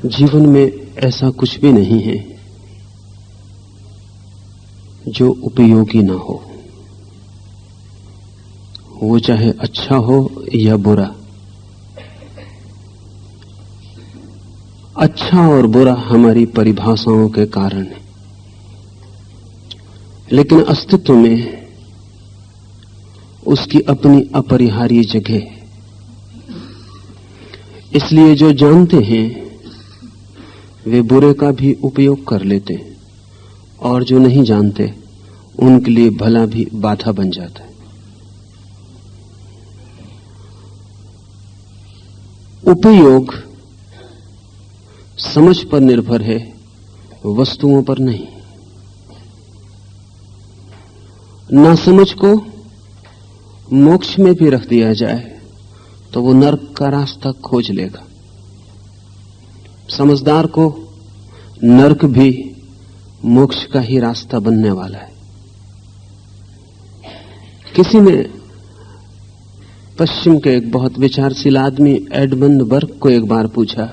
जीवन में ऐसा कुछ भी नहीं है जो उपयोगी ना हो, वो चाहे अच्छा हो या बुरा। अच्छा और बुरा हमारी परिभाषाओं के कारण है, लेकिन अस्तित्व में उसकी अपनी अपरिहार्य जगह है। इसलिए जो जानते हैं वे बुरे का भी उपयोग कर लेते हैं, और जो नहीं जानते उनके लिए भला भी बाधा बन जाता है। उपयोग समझ पर निर्भर है, वस्तुओं पर नहीं। नासमझ को मोक्ष में भी रख दिया जाए तो वो नरक का रास्ता खोज लेगा। समझदार को नरक भी मोक्ष का ही रास्ता बनने वाला है। किसी ने पश्चिम के एक बहुत विचारशील आदमी एडमंड बर्ग को एक बार पूछा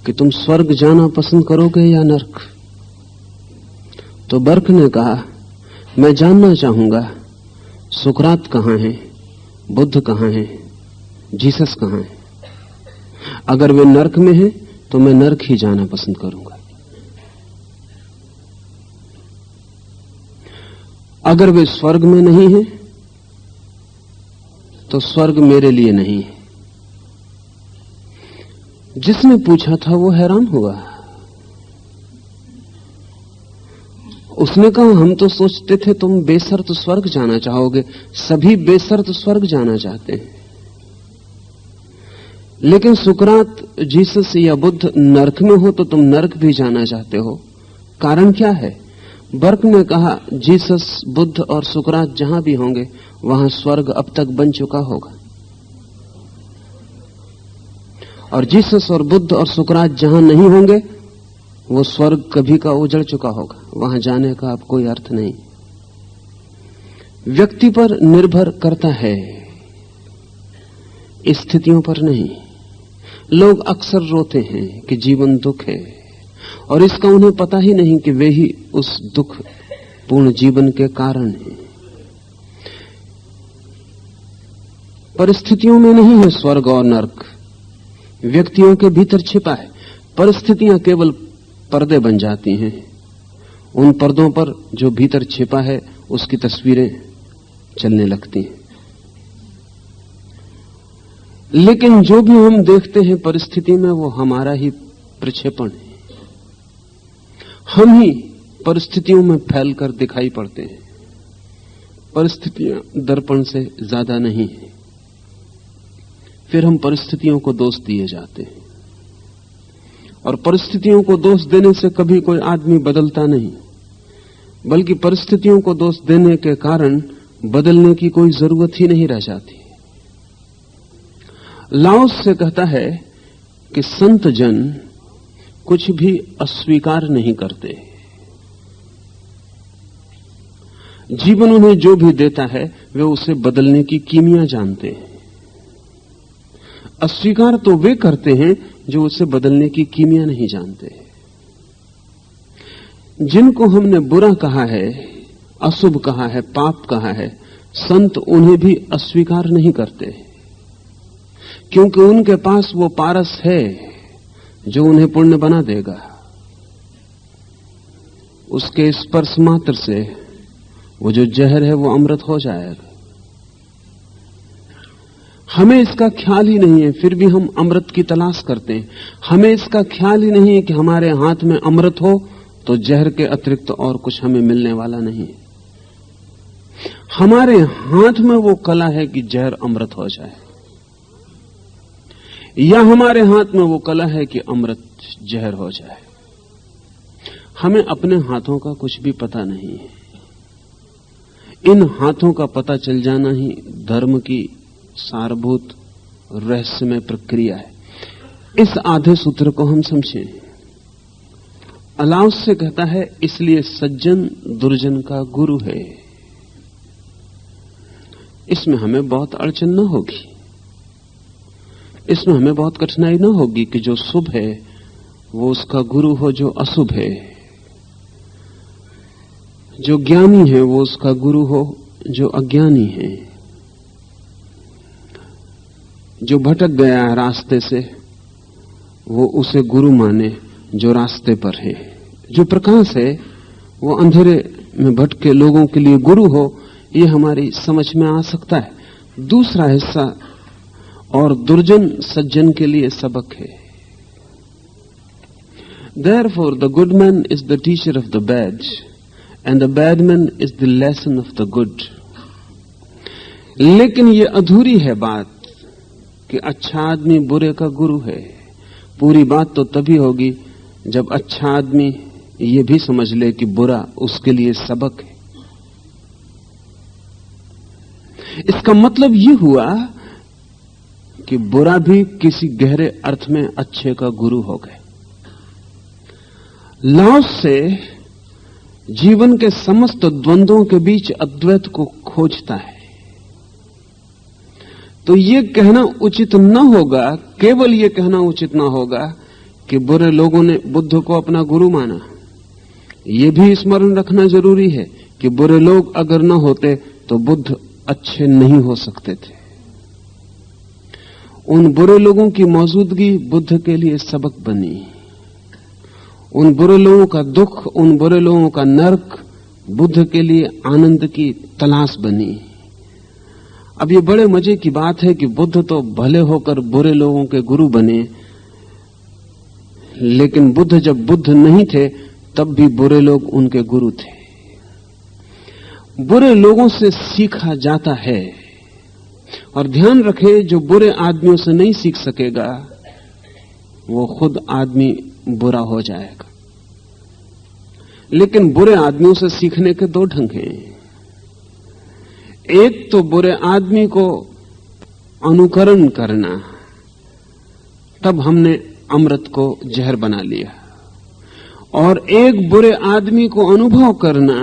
कि तुम स्वर्ग जाना पसंद करोगे या नरक? तो बर्ग ने कहा, मैं जानना चाहूंगा सुकरात कहां है, बुद्ध कहां है, जीसस कहां है। अगर वे नरक में हैं तो मैं नरक ही जाना पसंद करूंगा। अगर वे स्वर्ग में नहीं हैं तो स्वर्ग मेरे लिए नहीं है। जिसने पूछा था वो हैरान हुआ। उसने कहा, हम तो सोचते थे तुम बेशर्त स्वर्ग जाना चाहोगे। सभी बेशर्त स्वर्ग जाना चाहते हैं, लेकिन सुकरात, जीसस या बुद्ध नरक में हो तो तुम नरक भी जाना चाहते हो। कारण क्या है? बर्ग ने कहा, जीसस, बुद्ध और सुकरात जहां भी होंगे वहां स्वर्ग अब तक बन चुका होगा। और जीसस और बुद्ध और सुकरात जहां नहीं होंगे वो स्वर्ग कभी का उजड़ चुका होगा। वहां जाने का अब कोई अर्थ नहीं। व्यक्ति पर निर्भर करता है, स्थितियों पर नहीं। लोग अक्सर रोते हैं कि जीवन दुख है, और इसका उन्हें पता ही नहीं कि वे ही उस दुख पूर्ण जीवन के कारण हैं। परिस्थितियों में नहीं है स्वर्ग और नरक, व्यक्तियों के भीतर छिपा है। परिस्थितियां केवल पर्दे बन जाती हैं। उन पर्दों पर जो भीतर छिपा है उसकी तस्वीरें चलने लगती हैं। लेकिन जो भी हम देखते हैं परिस्थिति में वो हमारा ही प्रक्षेपण है। हम ही परिस्थितियों में फैलकर दिखाई पड़ते हैं। परिस्थितियां दर्पण से ज्यादा नहीं है। फिर हम परिस्थितियों को दोष दिए जाते हैं, और परिस्थितियों को दोष देने से कभी कोई आदमी बदलता नहीं, बल्कि परिस्थितियों को दोष देने के कारण बदलने की कोई जरूरत ही नहीं रह जाती। लाओस से कहता है कि संत जन कुछ भी अस्वीकार नहीं करते। जीवन उन्हें जो भी देता है वे उसे बदलने की कीमिया जानते हैं। अस्वीकार तो वे करते हैं जो उसे बदलने की कीमिया नहीं जानते। जिनको हमने बुरा कहा है, अशुभ कहा है, पाप कहा है, संत उन्हें भी अस्वीकार नहीं करते, क्योंकि उनके पास वो पारस है जो उन्हें पुण्य बना देगा। उसके स्पर्श मात्र से वो जो जहर है वो अमृत हो जाएगा। हमें इसका ख्याल ही नहीं है, फिर भी हम अमृत की तलाश करते हैं। हमें इसका ख्याल ही नहीं है कि हमारे हाथ में अमृत हो तो जहर के अतिरिक्त और कुछ हमें मिलने वाला नहीं है। हमारे हाथ में वो कला है कि जहर अमृत हो जाए, या हमारे हाथ में वो कला है कि अमृत जहर हो जाए। हमें अपने हाथों का कुछ भी पता नहीं है। इन हाथों का पता चल जाना ही धर्म की सारभूत रहस्यमय प्रक्रिया है। इस आधे सूत्र को हम समझें। अलाउस से कहता है, इसलिए सज्जन दुर्जन का गुरु है। इसमें हमें बहुत अड़चन न होगी, इसमें हमें बहुत कठिनाई न होगी कि जो शुभ है वो उसका गुरु हो जो अशुभ है, जो ज्ञानी है वो उसका गुरु हो जो अज्ञानी है, जो भटक गया है रास्ते से वो उसे गुरु माने जो रास्ते पर है, जो प्रकाश है वो अंधेरे में भटके लोगों के लिए गुरु हो, ये हमारी समझ में आ सकता है। दूसरा हिस्सा और दुर्जन सज्जन के लिए सबक है। Therefore the good man is the teacher of the bad and the bad man is the lesson of the good। लेकिन ये अधूरी है बात कि अच्छा आदमी बुरे का गुरु है। पूरी बात तो तभी होगी जब अच्छा आदमी ये भी समझ ले कि बुरा उसके लिए सबक है। इसका मतलब ये हुआ कि बुरा भी किसी गहरे अर्थ में अच्छे का गुरु हो गए। लाओस से जीवन के समस्त द्वंद्वों के बीच अद्वैत को खोजता है। तो ये कहना उचित न होगा, केवल ये कहना उचित न होगा कि बुरे लोगों ने बुद्ध को अपना गुरु माना। ये भी स्मरण रखना जरूरी है कि बुरे लोग अगर न होते तो बुद्ध अच्छे नहीं हो सकते थे। उन बुरे लोगों की मौजूदगी बुद्ध के लिए सबक बनी। उन बुरे लोगों का दुख, उन बुरे लोगों का नरक बुद्ध के लिए आनंद की तलाश बनी। अब ये बड़े मजे की बात है कि बुद्ध तो भले होकर बुरे लोगों के गुरु बने, लेकिन बुद्ध जब बुद्ध नहीं थे तब भी बुरे लोग उनके गुरु थे। बुरे लोगों से सीखा जाता है, और ध्यान रखे जो बुरे आदमियों से नहीं सीख सकेगा वो खुद आदमी बुरा हो जाएगा। लेकिन बुरे आदमियों से सीखने के दो ढंग हैं। एक तो बुरे आदमी को अनुकरण करना, तब हमने अमृत को जहर बना लिया, और एक बुरे आदमी को अनुभव करना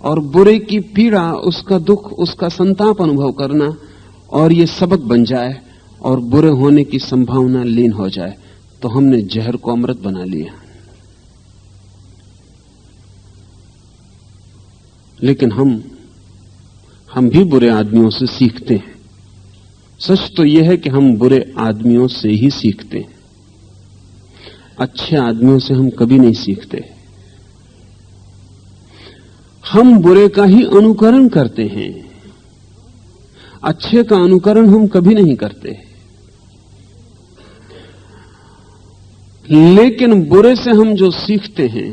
और बुरे की पीड़ा, उसका दुख, उसका संताप अनुभव करना, और ये सबक बन जाए और बुरे होने की संभावना लीन हो जाए, तो हमने जहर को अमृत बना लिया। लेकिन हम भी बुरे आदमियों से सीखते हैं। सच तो यह है कि हम बुरे आदमियों से ही सीखते हैं, अच्छे आदमियों से हम कभी नहीं सीखते। हम बुरे का ही अनुकरण करते हैं, अच्छे का अनुकरण हम कभी नहीं करते। लेकिन बुरे से हम जो सीखते हैं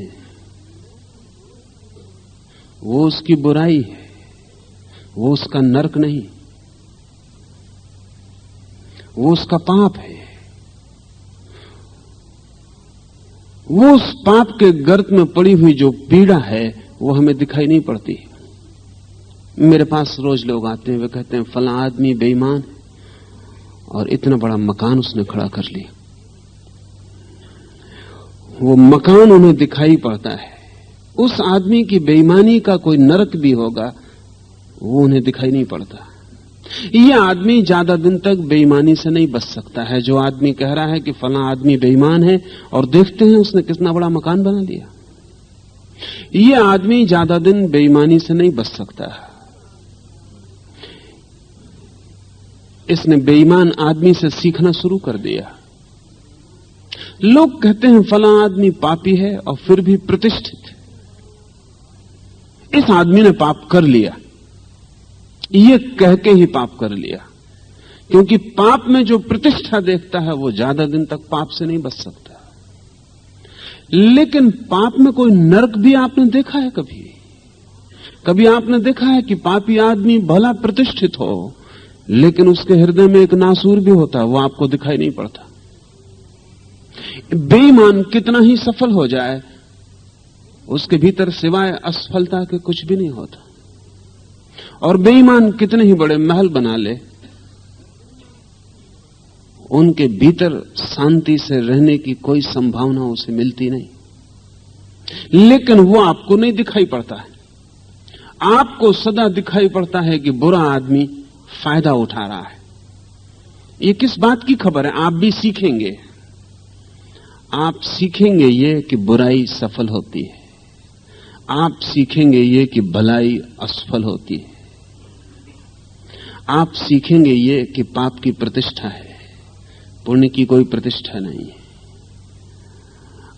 वो उसकी बुराई है, वो उसका नरक नहीं, वो उसका पाप है। वो उस पाप के गर्त में पड़ी हुई जो पीड़ा है वो हमें दिखाई नहीं पड़ती। मेरे पास रोज लोग आते हैं, वे कहते हैं फला आदमी बेईमान है और इतना बड़ा मकान उसने खड़ा कर लिया। वो मकान उन्हें दिखाई पड़ता है, उस आदमी की बेईमानी का कोई नरक भी होगा वो उन्हें दिखाई नहीं पड़ता। ये आदमी ज्यादा दिन तक बेईमानी से नहीं बच सकता है। जो आदमी कह रहा है कि फला आदमी बेईमान है और देखते हैं उसने कितना बड़ा मकान बना लिया, ये आदमी ज्यादा दिन बेईमानी से नहीं बच सकता है। इसने बेईमान आदमी से सीखना शुरू कर दिया। लोग कहते हैं फला आदमी पापी है और फिर भी प्रतिष्ठित है। इस आदमी ने पाप कर लिया, ये कह के ही पाप कर लिया, क्योंकि पाप में जो प्रतिष्ठा देखता है वो ज्यादा दिन तक पाप से नहीं बच सकता। लेकिन पाप में कोई नरक भी आपने देखा है? कभी आपने देखा है कि पापी आदमी भला प्रतिष्ठित हो लेकिन उसके हृदय में एक नासूर भी होता है, वो आपको दिखाई नहीं पड़ता। बेईमान कितना ही सफल हो जाए उसके भीतर सिवाय असफलता के कुछ भी नहीं होता, और बेईमान कितने ही बड़े महल बना ले उनके भीतर शांति से रहने की कोई संभावना उसे मिलती नहीं। लेकिन वो आपको नहीं दिखाई पड़ता है। आपको सदा दिखाई पड़ता है कि बुरा आदमी फायदा उठा रहा है, ये किस बात की खबर है? आप भी सीखेंगे। आप सीखेंगे ये कि बुराई सफल होती है, आप सीखेंगे ये कि भलाई असफल होती है, आप सीखेंगे ये कि पाप की प्रतिष्ठा है, पुण्य की कोई प्रतिष्ठा नहीं है।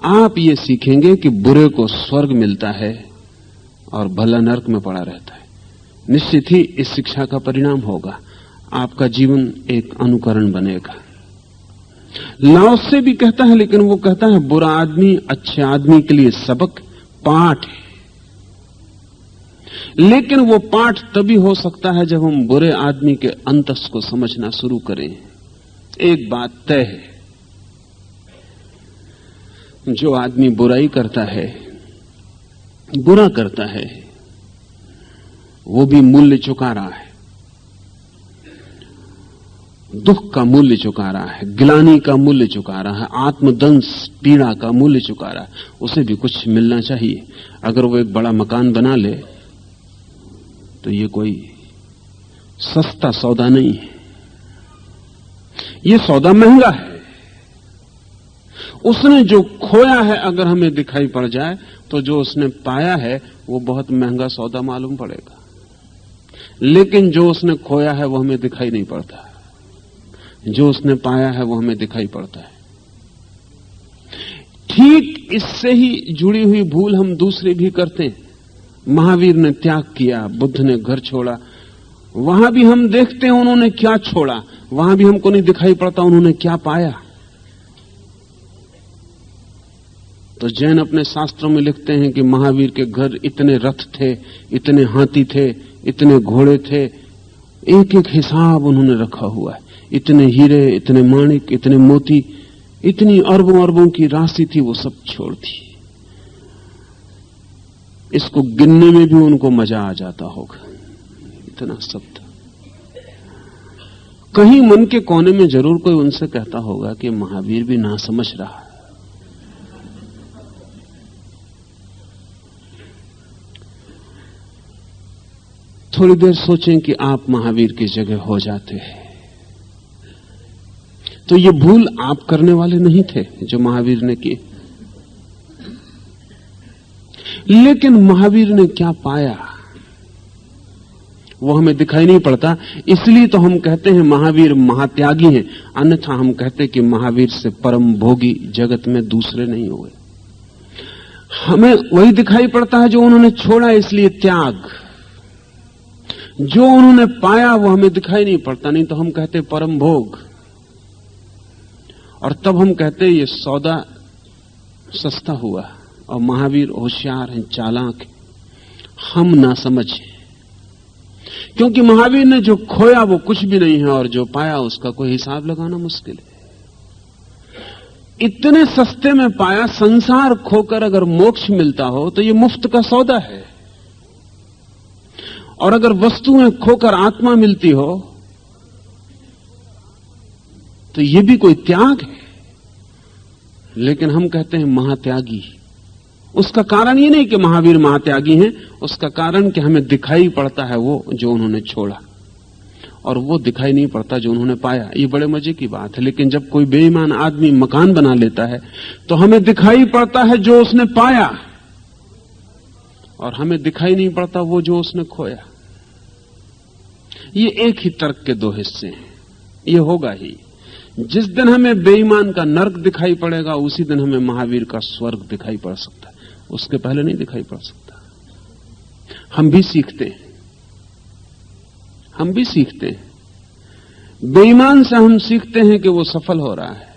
आप ये सीखेंगे कि बुरे को स्वर्ग मिलता है और भला नरक में पड़ा रहता है। निश्चित ही इस शिक्षा का परिणाम होगा, आपका जीवन एक अनुकरण बनेगा। लाओ से भी कहता है, लेकिन वो कहता है बुरा आदमी अच्छे आदमी के लिए सबक, पाठ है। लेकिन वो पाठ तभी हो सकता है जब हम बुरे आदमी के अंतस को समझना शुरू करें। एक बात तय है, जो आदमी बुराई करता है, बुरा करता है, वो भी मूल्य चुका रहा है, दुख का मूल्य चुका रहा है, ग्लानि का मूल्य चुका रहा है, आत्मदंश पीड़ा का मूल्य चुका रहा है। उसे भी कुछ मिलना चाहिए। अगर वो एक बड़ा मकान बना ले तो ये कोई सस्ता सौदा नहीं है, ये सौदा महंगा है। उसने जो खोया है अगर हमें दिखाई पड़ जाए तो जो उसने पाया है वो बहुत महंगा सौदा मालूम पड़ेगा। लेकिन जो उसने खोया है वो हमें दिखाई नहीं पड़ता, जो उसने पाया है वो हमें दिखाई पड़ता है। ठीक इससे ही जुड़ी हुई भूल हम दूसरी भी करते हैं। महावीर ने त्याग किया, बुद्ध ने घर छोड़ा, वहां भी हम देखते हैं उन्होंने क्या छोड़ा, वहां भी हमको नहीं दिखाई पड़ता उन्होंने क्या पाया। तो जैन अपने शास्त्रों में लिखते हैं कि महावीर के घर इतने रथ थे, इतने हाथी थे, इतने घोड़े थे, एक एक हिसाब उन्होंने रखा हुआ है। इतने हीरे, इतने माणिक, इतने मोती, इतनी अरबों अरबों की राशि थी, वो सब छोड़ दी। इसको गिनने में भी उनको मजा आ जाता होगा, इतना सब था। कहीं मन के कोने में जरूर कोई उनसे कहता होगा कि महावीर भी ना समझ रहा है। थोड़ी देर सोचें कि आप महावीर की जगह हो जाते हैं तो ये भूल आप करने वाले नहीं थे जो महावीर ने की। लेकिन महावीर ने क्या पाया वो हमें दिखाई नहीं पड़ता, इसलिए तो हम कहते हैं महावीर महात्यागी हैं। अन्यथा हम कहते कि महावीर से परम भोगी जगत में दूसरे नहीं हुए। हमें वही दिखाई पड़ता है जो उन्होंने छोड़ा, इसलिए त्याग। जो उन्होंने पाया वो हमें दिखाई नहीं पड़ता, नहीं तो हम कहते परम भोग। और तब हम कहते ये सौदा सस्ता हुआ। और महावीर होशियार हैं, चालाक हैं, हम ना समझे। क्योंकि महावीर ने जो खोया वो कुछ भी नहीं है और जो पाया उसका कोई हिसाब लगाना मुश्किल है। इतने सस्ते में पाया, संसार खोकर अगर मोक्ष मिलता हो तो ये मुफ्त का सौदा है। और अगर वस्तुएं खोकर आत्मा मिलती हो तो ये भी कोई त्याग है। लेकिन हम कहते हैं महात्यागी। उसका कारण ये नहीं कि महावीर महात्यागी हैं, उसका कारण कि हमें दिखाई पड़ता है वो जो उन्होंने छोड़ा और वो दिखाई नहीं पड़ता जो उन्होंने पाया। ये बड़े मजे की बात है। लेकिन जब कोई बेईमान आदमी मकान बना लेता है तो हमें दिखाई पड़ता है जो उसने पाया और हमें दिखाई नहीं पड़ता वो जो उसने खोया। ये एक ही तर्क के दो हिस्से हैं, ये होगा ही। जिस दिन हमें बेईमान का नरक दिखाई पड़ेगा उसी दिन हमें महावीर का स्वर्ग दिखाई पड़ सकता है, उसके पहले नहीं दिखाई पड़ सकता। हम भी सीखते हैं, हम भी सीखते हैं। बेईमान से हम सीखते हैं कि वो सफल हो रहा है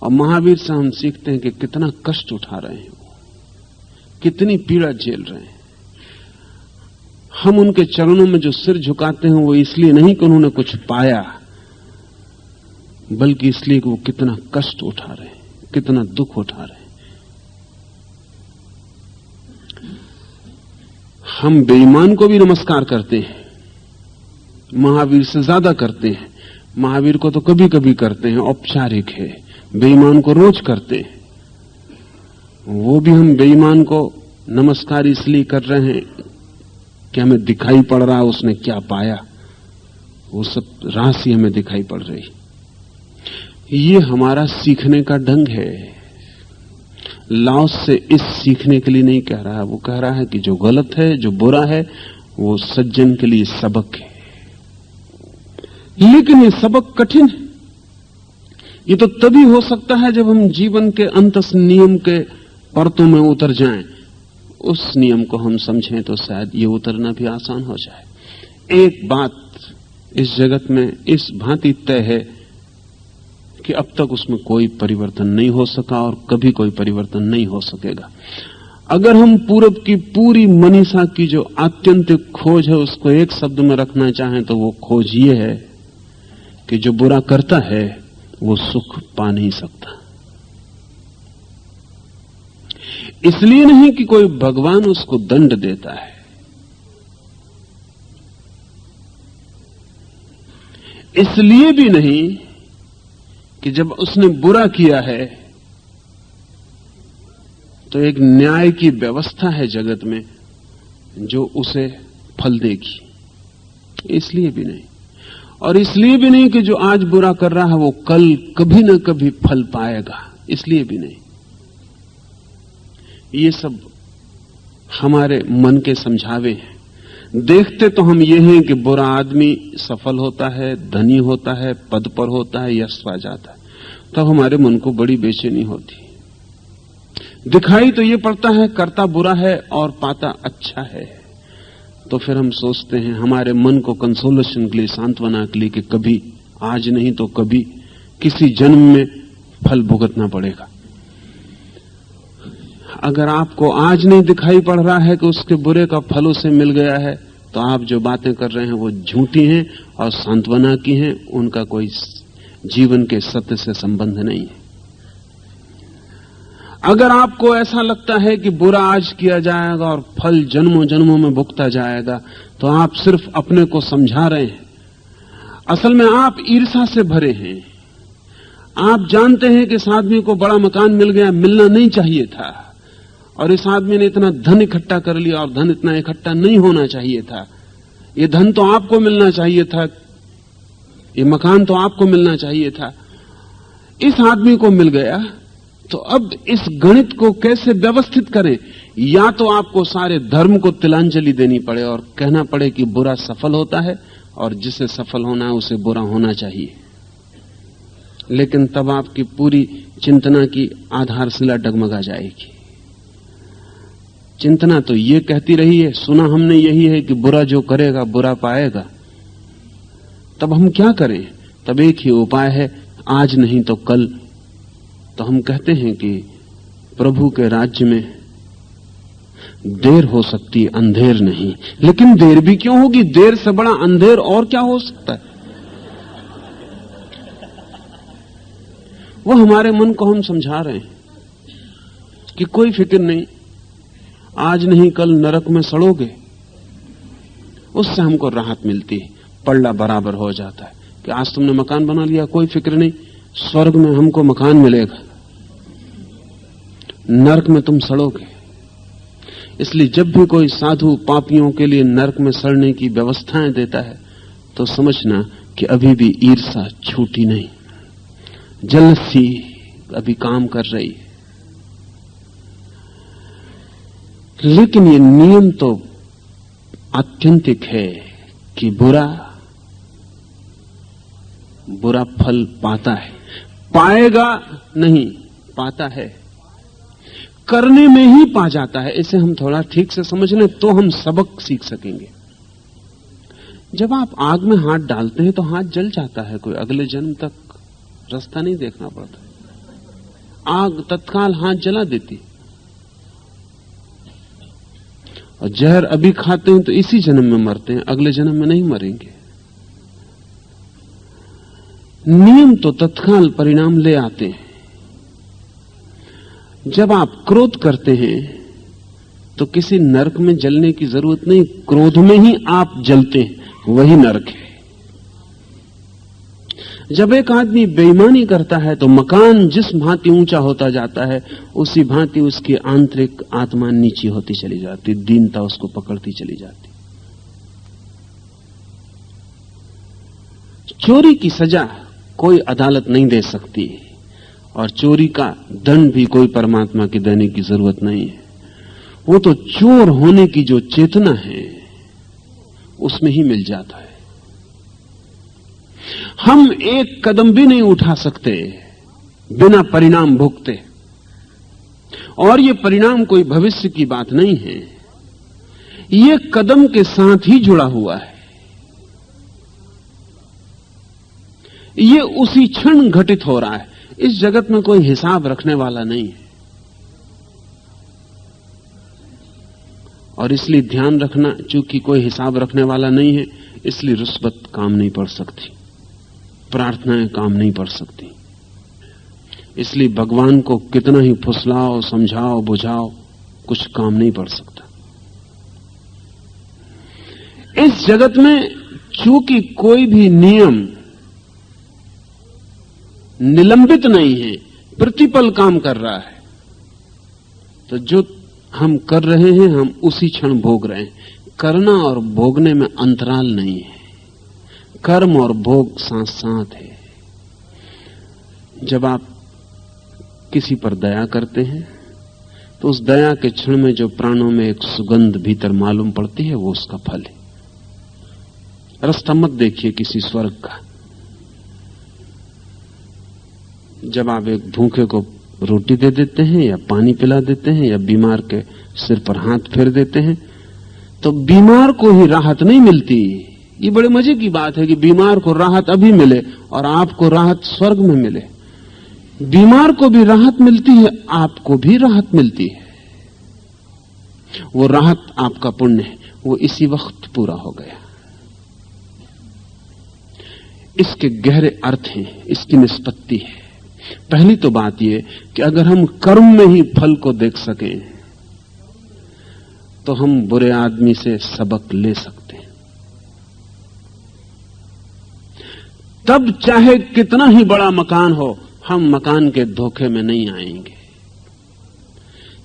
और महावीर से हम सीखते हैं कि कितना कष्ट उठा रहे हैं, वो कितनी पीड़ा झेल रहे हैं। हम उनके चरणों में जो सिर झुकाते हैं वो इसलिए नहीं कि उन्होंने कुछ पाया, बल्कि इसलिए कि वो कितना कष्ट उठा रहे हैं, कितना दुख उठा रहे हैं। हम बेईमान को भी नमस्कार करते हैं, महावीर से ज्यादा करते हैं। महावीर को तो कभी कभी करते हैं, औपचारिक है। बेईमान को रोज करते हैं। वो भी हम बेईमान को नमस्कार इसलिए कर रहे हैं कि हमें दिखाई पड़ रहा है उसने क्या पाया। वो सब राशि हमें दिखाई पड़ रही। ये हमारा सीखने का ढंग है। लाओस से इस सीखने के लिए नहीं कह रहा है, वो कह रहा है कि जो गलत है, जो बुरा है, वो सज्जन के लिए सबक है। लेकिन ये सबक कठिन है। ये तो तभी हो सकता है जब हम जीवन के अंतस नियम के परतों में उतर जाएं। उस नियम को हम समझें तो शायद ये उतरना भी आसान हो जाए। एक बात इस जगत में इस भांति तय है कि अब तक उसमें कोई परिवर्तन नहीं हो सका और कभी कोई परिवर्तन नहीं हो सकेगा। अगर हम पूरब की पूरी मनीषा की जो आत्यंतिक खोज है उसको एक शब्द में रखना चाहें तो वो खोज ये है कि जो बुरा करता है वो सुख पा नहीं सकता। इसलिए नहीं कि कोई भगवान उसको दंड देता है, इसलिए भी नहीं कि जब उसने बुरा किया है तो एक न्याय की व्यवस्था है जगत में जो उसे फल देगी, इसलिए भी नहीं। और इसलिए भी नहीं कि जो आज बुरा कर रहा है वो कल कभी न कभी फल पाएगा, इसलिए भी नहीं। ये सब हमारे मन के समझावे हैं। देखते तो हम ये हैं कि बुरा आदमी सफल होता है, धनी होता है, पद पर होता है, यश पा जाता है, तब हमारे मन को बड़ी बेचैनी होती। दिखाई तो ये पड़ता है करता बुरा है और पाता अच्छा है, तो फिर हम सोचते हैं हमारे मन को कंसोलेशन के लिए, सांत्वना के लिए कि कभी आज नहीं तो कभी किसी जन्म में फल भुगतना पड़ेगा। अगर आपको आज नहीं दिखाई पड़ रहा है कि उसके बुरे का फल उसे मिल गया है तो आप जो बातें कर रहे हैं वो झूठी हैं और सांत्वना की हैं, उनका कोई जीवन के सत्य से संबंध नहीं है। अगर आपको ऐसा लगता है कि बुरा आज किया जाएगा और फल जन्मों जन्मों में भुगता जाएगा तो आप सिर्फ अपने को समझा रहे हैं। असल में आप ईर्ष्या से भरे हैं। आप जानते हैं कि इस आदमी को बड़ा मकान मिल गया, मिलना नहीं चाहिए था, और इस आदमी ने इतना धन इकट्ठा कर लिया और धन इतना इकट्ठा नहीं होना चाहिए था। ये धन तो आपको मिलना चाहिए था, ये मकान तो आपको मिलना चाहिए था, इस आदमी को मिल गया। तो अब इस गणित को कैसे व्यवस्थित करें? या तो आपको सारे धर्म को तिलांजलि देनी पड़े और कहना पड़े कि बुरा सफल होता है और जिसे सफल होना है उसे बुरा होना चाहिए, लेकिन तब आपकी पूरी चिंतना की आधारशिला डगमगा जाएगी। चिंतना तो ये कहती रही है, सुना हमने यही है कि बुरा जो करेगा बुरा पाएगा। तब हम क्या करें? तब एक ही उपाय है, आज नहीं तो कल। तो हम कहते हैं कि प्रभु के राज्य में देर हो सकती, अंधेर नहीं। लेकिन देर भी क्यों होगी? देर से बड़ा अंधेर और क्या हो सकता है? वो हमारे मन को हम समझा रहे हैं कि कोई फिक्र नहीं, आज नहीं कल नरक में सड़ोगे। उससे हमको राहत मिलती है, पल्ला बराबर हो जाता है कि आज तुमने मकान बना लिया, कोई फिक्र नहीं, स्वर्ग में हमको मकान मिलेगा, नरक में तुम सड़ोगे। इसलिए जब भी कोई साधु पापियों के लिए नरक में सड़ने की व्यवस्थाएं देता है तो समझना कि अभी भी ईर्ष्या छूटी नहीं, जलसी अभी काम कर रही है। लेकिन ये नियम तो आत्यंतिक है कि बुरा फल पाता है, पाएगा नहीं, पाता है, करने में ही पा जाता है। इसे हम थोड़ा ठीक से समझ लें तो हम सबक सीख सकेंगे। जब आप आग में हाथ डालते हैं तो हाथ जल जाता है, कोई अगले जन्म तक रास्ता नहीं देखना पड़ता। आग तत्काल हाथ जला देती। और जहर अभी खाते हैं तो इसी जन्म में मरते हैं, अगले जन्म में नहीं मरेंगे। नियम तो तत्काल परिणाम ले आते हैं। जब आप क्रोध करते हैं तो किसी नरक में जलने की जरूरत नहीं, क्रोध में ही आप जलते हैं, वही नरक है। जब एक आदमी बेईमानी करता है तो मकान जिस भांति ऊंचा होता जाता है उसी भांति उसकी आंतरिक आत्मा नीची होती चली जाती, दीनता उसको पकड़ती चली जाती। चोरी की सजा कोई अदालत नहीं दे सकती और चोरी का दंड भी कोई परमात्मा के देने की जरूरत नहीं है। वो तो चोर होने की जो चेतना है उसमें ही मिल जाता है। हम एक कदम भी नहीं उठा सकते बिना परिणाम भुगते, और ये परिणाम कोई भविष्य की बात नहीं है, ये कदम के साथ ही जुड़ा हुआ है। ये उसी क्षण घटित हो रहा है। इस जगत में कोई हिसाब रखने वाला नहीं है, और इसलिए ध्यान रखना, चूंकि कोई हिसाब रखने वाला नहीं है, इसलिए रुस्बत काम नहीं पड़ सकती, प्रार्थनाएं काम नहीं पड़ सकती। इसलिए भगवान को कितना ही फुसलाओ, समझाओ, बुझाओ, कुछ काम नहीं पड़ सकता। इस जगत में चूंकि कोई भी नियम निलंबित नहीं है, प्रतिपल काम कर रहा है, तो जो हम कर रहे हैं हम उसी क्षण भोग रहे हैं। करना और भोगने में अंतराल नहीं है, कर्म और भोग साथ साथ है। जब आप किसी पर दया करते हैं तो उस दया के क्षण में जो प्राणों में एक सुगंध भीतर मालूम पड़ती है वो उसका फल है। रास्ता मत देखिए किसी स्वर्ग का। जब आप एक भूखे को रोटी दे देते हैं या पानी पिला देते हैं या बीमार के सिर पर हाथ फेर देते हैं तो बीमार को ही राहत नहीं मिलती। ये बड़े मजे की बात है कि बीमार को राहत अभी मिले और आपको राहत स्वर्ग में मिले। बीमार को भी राहत मिलती है, आपको भी राहत मिलती है। वो राहत आपका पुण्य है, वो इसी वक्त पूरा हो गया। इसके गहरे अर्थ हैं, इसकी निष्पत्ति है। पहली तो बात यह कि अगर हम कर्म में ही फल को देख सकें तो हम बुरे आदमी से सबक ले सकते हैं। तब चाहे कितना ही बड़ा मकान हो, हम मकान के धोखे में नहीं आएंगे।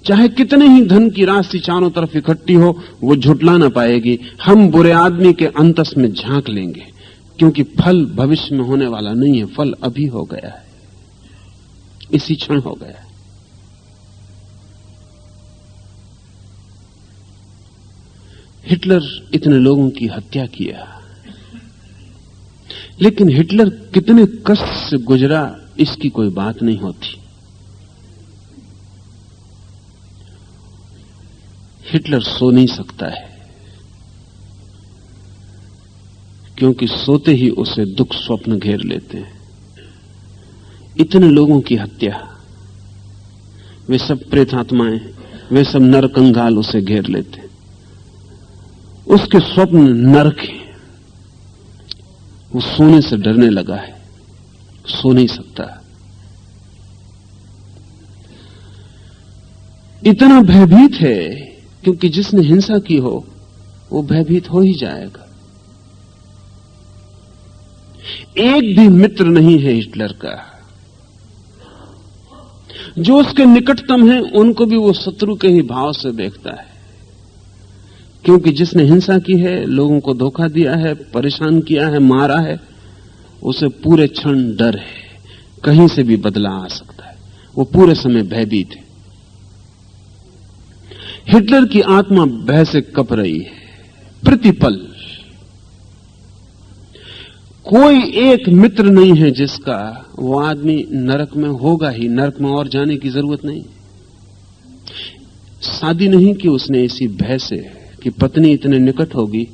चाहे कितने ही धन की राशि चारों तरफ इकट्ठी हो, वो झुटला ना पाएगी। हम बुरे आदमी के अंतस में झांक लेंगे, क्योंकि फल भविष्य में होने वाला नहीं है, फल अभी हो गया है, इसी क्षण हो गया है। हिटलर इतने लोगों की हत्या किया, लेकिन हिटलर कितने कष्ट से गुजरा इसकी कोई बात नहीं होती। हिटलर सो नहीं सकता है, क्योंकि सोते ही उसे दुख स्वप्न घेर लेते हैं। इतने लोगों की हत्या, वे सब प्रेतात्माएं, वे सब नरकंगाल उसे घेर लेते हैं। उसके स्वप्न नरक हैं। वो सोने से डरने लगा है, सो नहीं सकता। इतना भयभीत है क्योंकि जिसने हिंसा की हो वो भयभीत हो ही जाएगा। एक भी मित्र नहीं है हिटलर का। जो उसके निकटतम है उनको भी वो शत्रु के ही भाव से देखता है, क्योंकि जिसने हिंसा की है, लोगों को धोखा दिया है, परेशान किया है, मारा है, उसे पूरे क्षण डर है, कहीं से भी बदला आ सकता है। वो पूरे समय भयभीत है। हिटलर की आत्मा भय से कप रही है प्रतिपल। कोई एक मित्र नहीं है जिसका वो आदमी नरक में होगा ही, नरक में और जाने की जरूरत नहीं। शादी नहीं की उसने इसी भय से कि पत्नी इतने निकट होगी,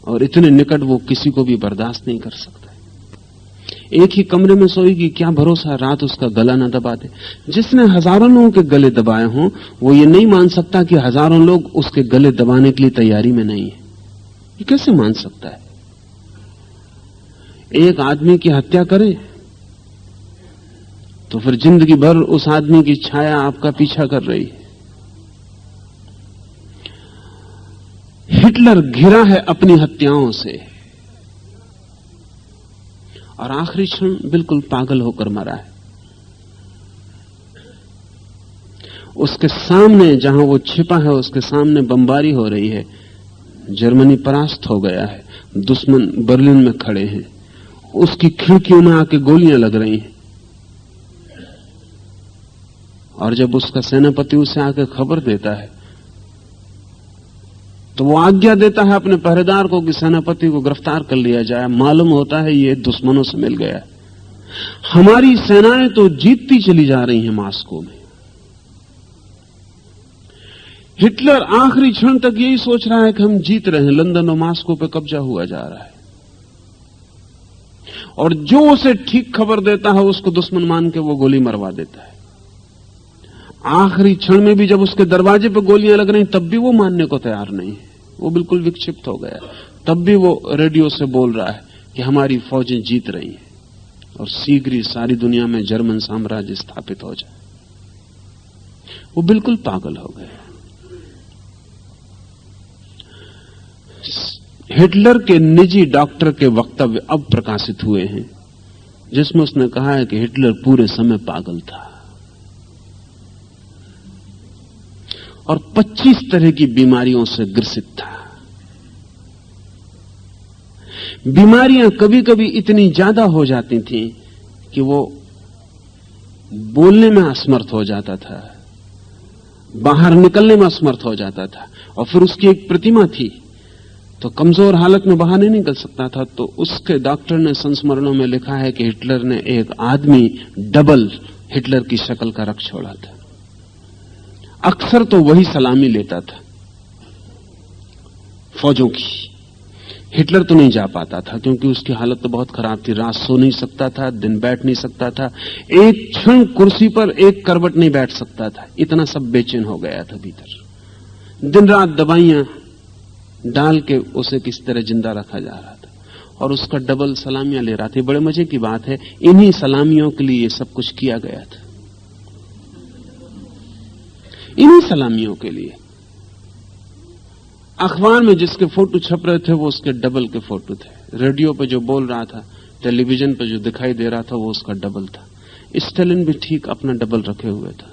और इतने निकट वो किसी को भी बर्दाश्त नहीं कर सकता। एक ही कमरे में सोएगी, क्या भरोसा रात उसका गला न दबा दे। जिसने हजारों लोगों के गले दबाए हों, वो ये नहीं मान सकता कि हजारों लोग उसके गले दबाने के लिए तैयारी में नहीं है। ये कैसे मान सकता है? एक आदमी की हत्या करे तो फिर जिंदगी भर उस आदमी की छाया आपका पीछा कर रही है। हिटलर घिरा है अपनी हत्याओं से, और आखिरी क्षण बिल्कुल पागल होकर मरा है। उसके सामने, जहां वो छिपा है, उसके सामने बमबारी हो रही है। जर्मनी परास्त हो गया है, दुश्मन बर्लिन में खड़े हैं, उसकी खिड़कियों में आके गोलियां लग रही हैं। और जब उसका सेनापति उसे आके खबर देता है तो वो आज्ञा देता है अपने पहरेदार को कि सेनापति को गिरफ्तार कर लिया जाए। मालूम होता है ये दुश्मनों से मिल गया है। हमारी सेनाएं तो जीतती चली जा रही हैं मॉस्को में। हिटलर आखिरी क्षण तक यही सोच रहा है कि हम जीत रहे हैं। लंदन और मॉस्को पे कब्जा हुआ जा रहा है और जो उसे ठीक खबर देता है उसको दुश्मन मान के वो गोली मरवा देता है। आखिरी क्षण में भी जब उसके दरवाजे पर गोलियां लग रही तब भी वो मानने को तैयार नहीं है। वो बिल्कुल विक्षिप्त हो गया। तब भी वो रेडियो से बोल रहा है कि हमारी फौजें जीत रही हैं और शीघ्र ही सारी दुनिया में जर्मन साम्राज्य स्थापित हो जाए। वो बिल्कुल पागल हो गया। हिटलर के निजी डॉक्टर के वक्तव्य अब प्रकाशित हुए हैं जिसमें उसने कहा है कि हिटलर पूरे समय पागल था और 25 तरह की बीमारियों से ग्रसित था। बीमारियां कभी कभी इतनी ज्यादा हो जाती थीं कि वो बोलने में असमर्थ हो जाता था, बाहर निकलने में असमर्थ हो जाता था। और फिर उसकी एक प्रतिमा थी तो कमजोर हालत में बाहर नहीं निकल सकता था। तो उसके डॉक्टर ने संस्मरणों में लिखा है कि हिटलर ने एक आदमी डबल हिटलर की शक्ल का रख छोड़ा था। अक्सर तो वही सलामी लेता था फौजों की। हिटलर तो नहीं जा पाता था क्योंकि उसकी हालत तो बहुत खराब थी। रात सो नहीं सकता था, दिन बैठ नहीं सकता था, एक क्षण कुर्सी पर एक करवट नहीं बैठ सकता था। इतना सब बेचैन हो गया था भीतर। दिन रात दवाइयां डाल के उसे किस तरह जिंदा रखा जा रहा था और उसका डबल सलामियां ले रहा था। बड़े मजे की बात है, इन्हीं सलामियों के लिए ये सब कुछ किया गया था। इन्हीं सलामियों के लिए अखबार में जिसके फोटो छप रहे थे वो उसके डबल के फोटो थे। रेडियो पे जो बोल रहा था, टेलीविजन पे जो दिखाई दे रहा था वो उसका डबल था। स्टालिन भी ठीक अपना डबल रखे हुए था।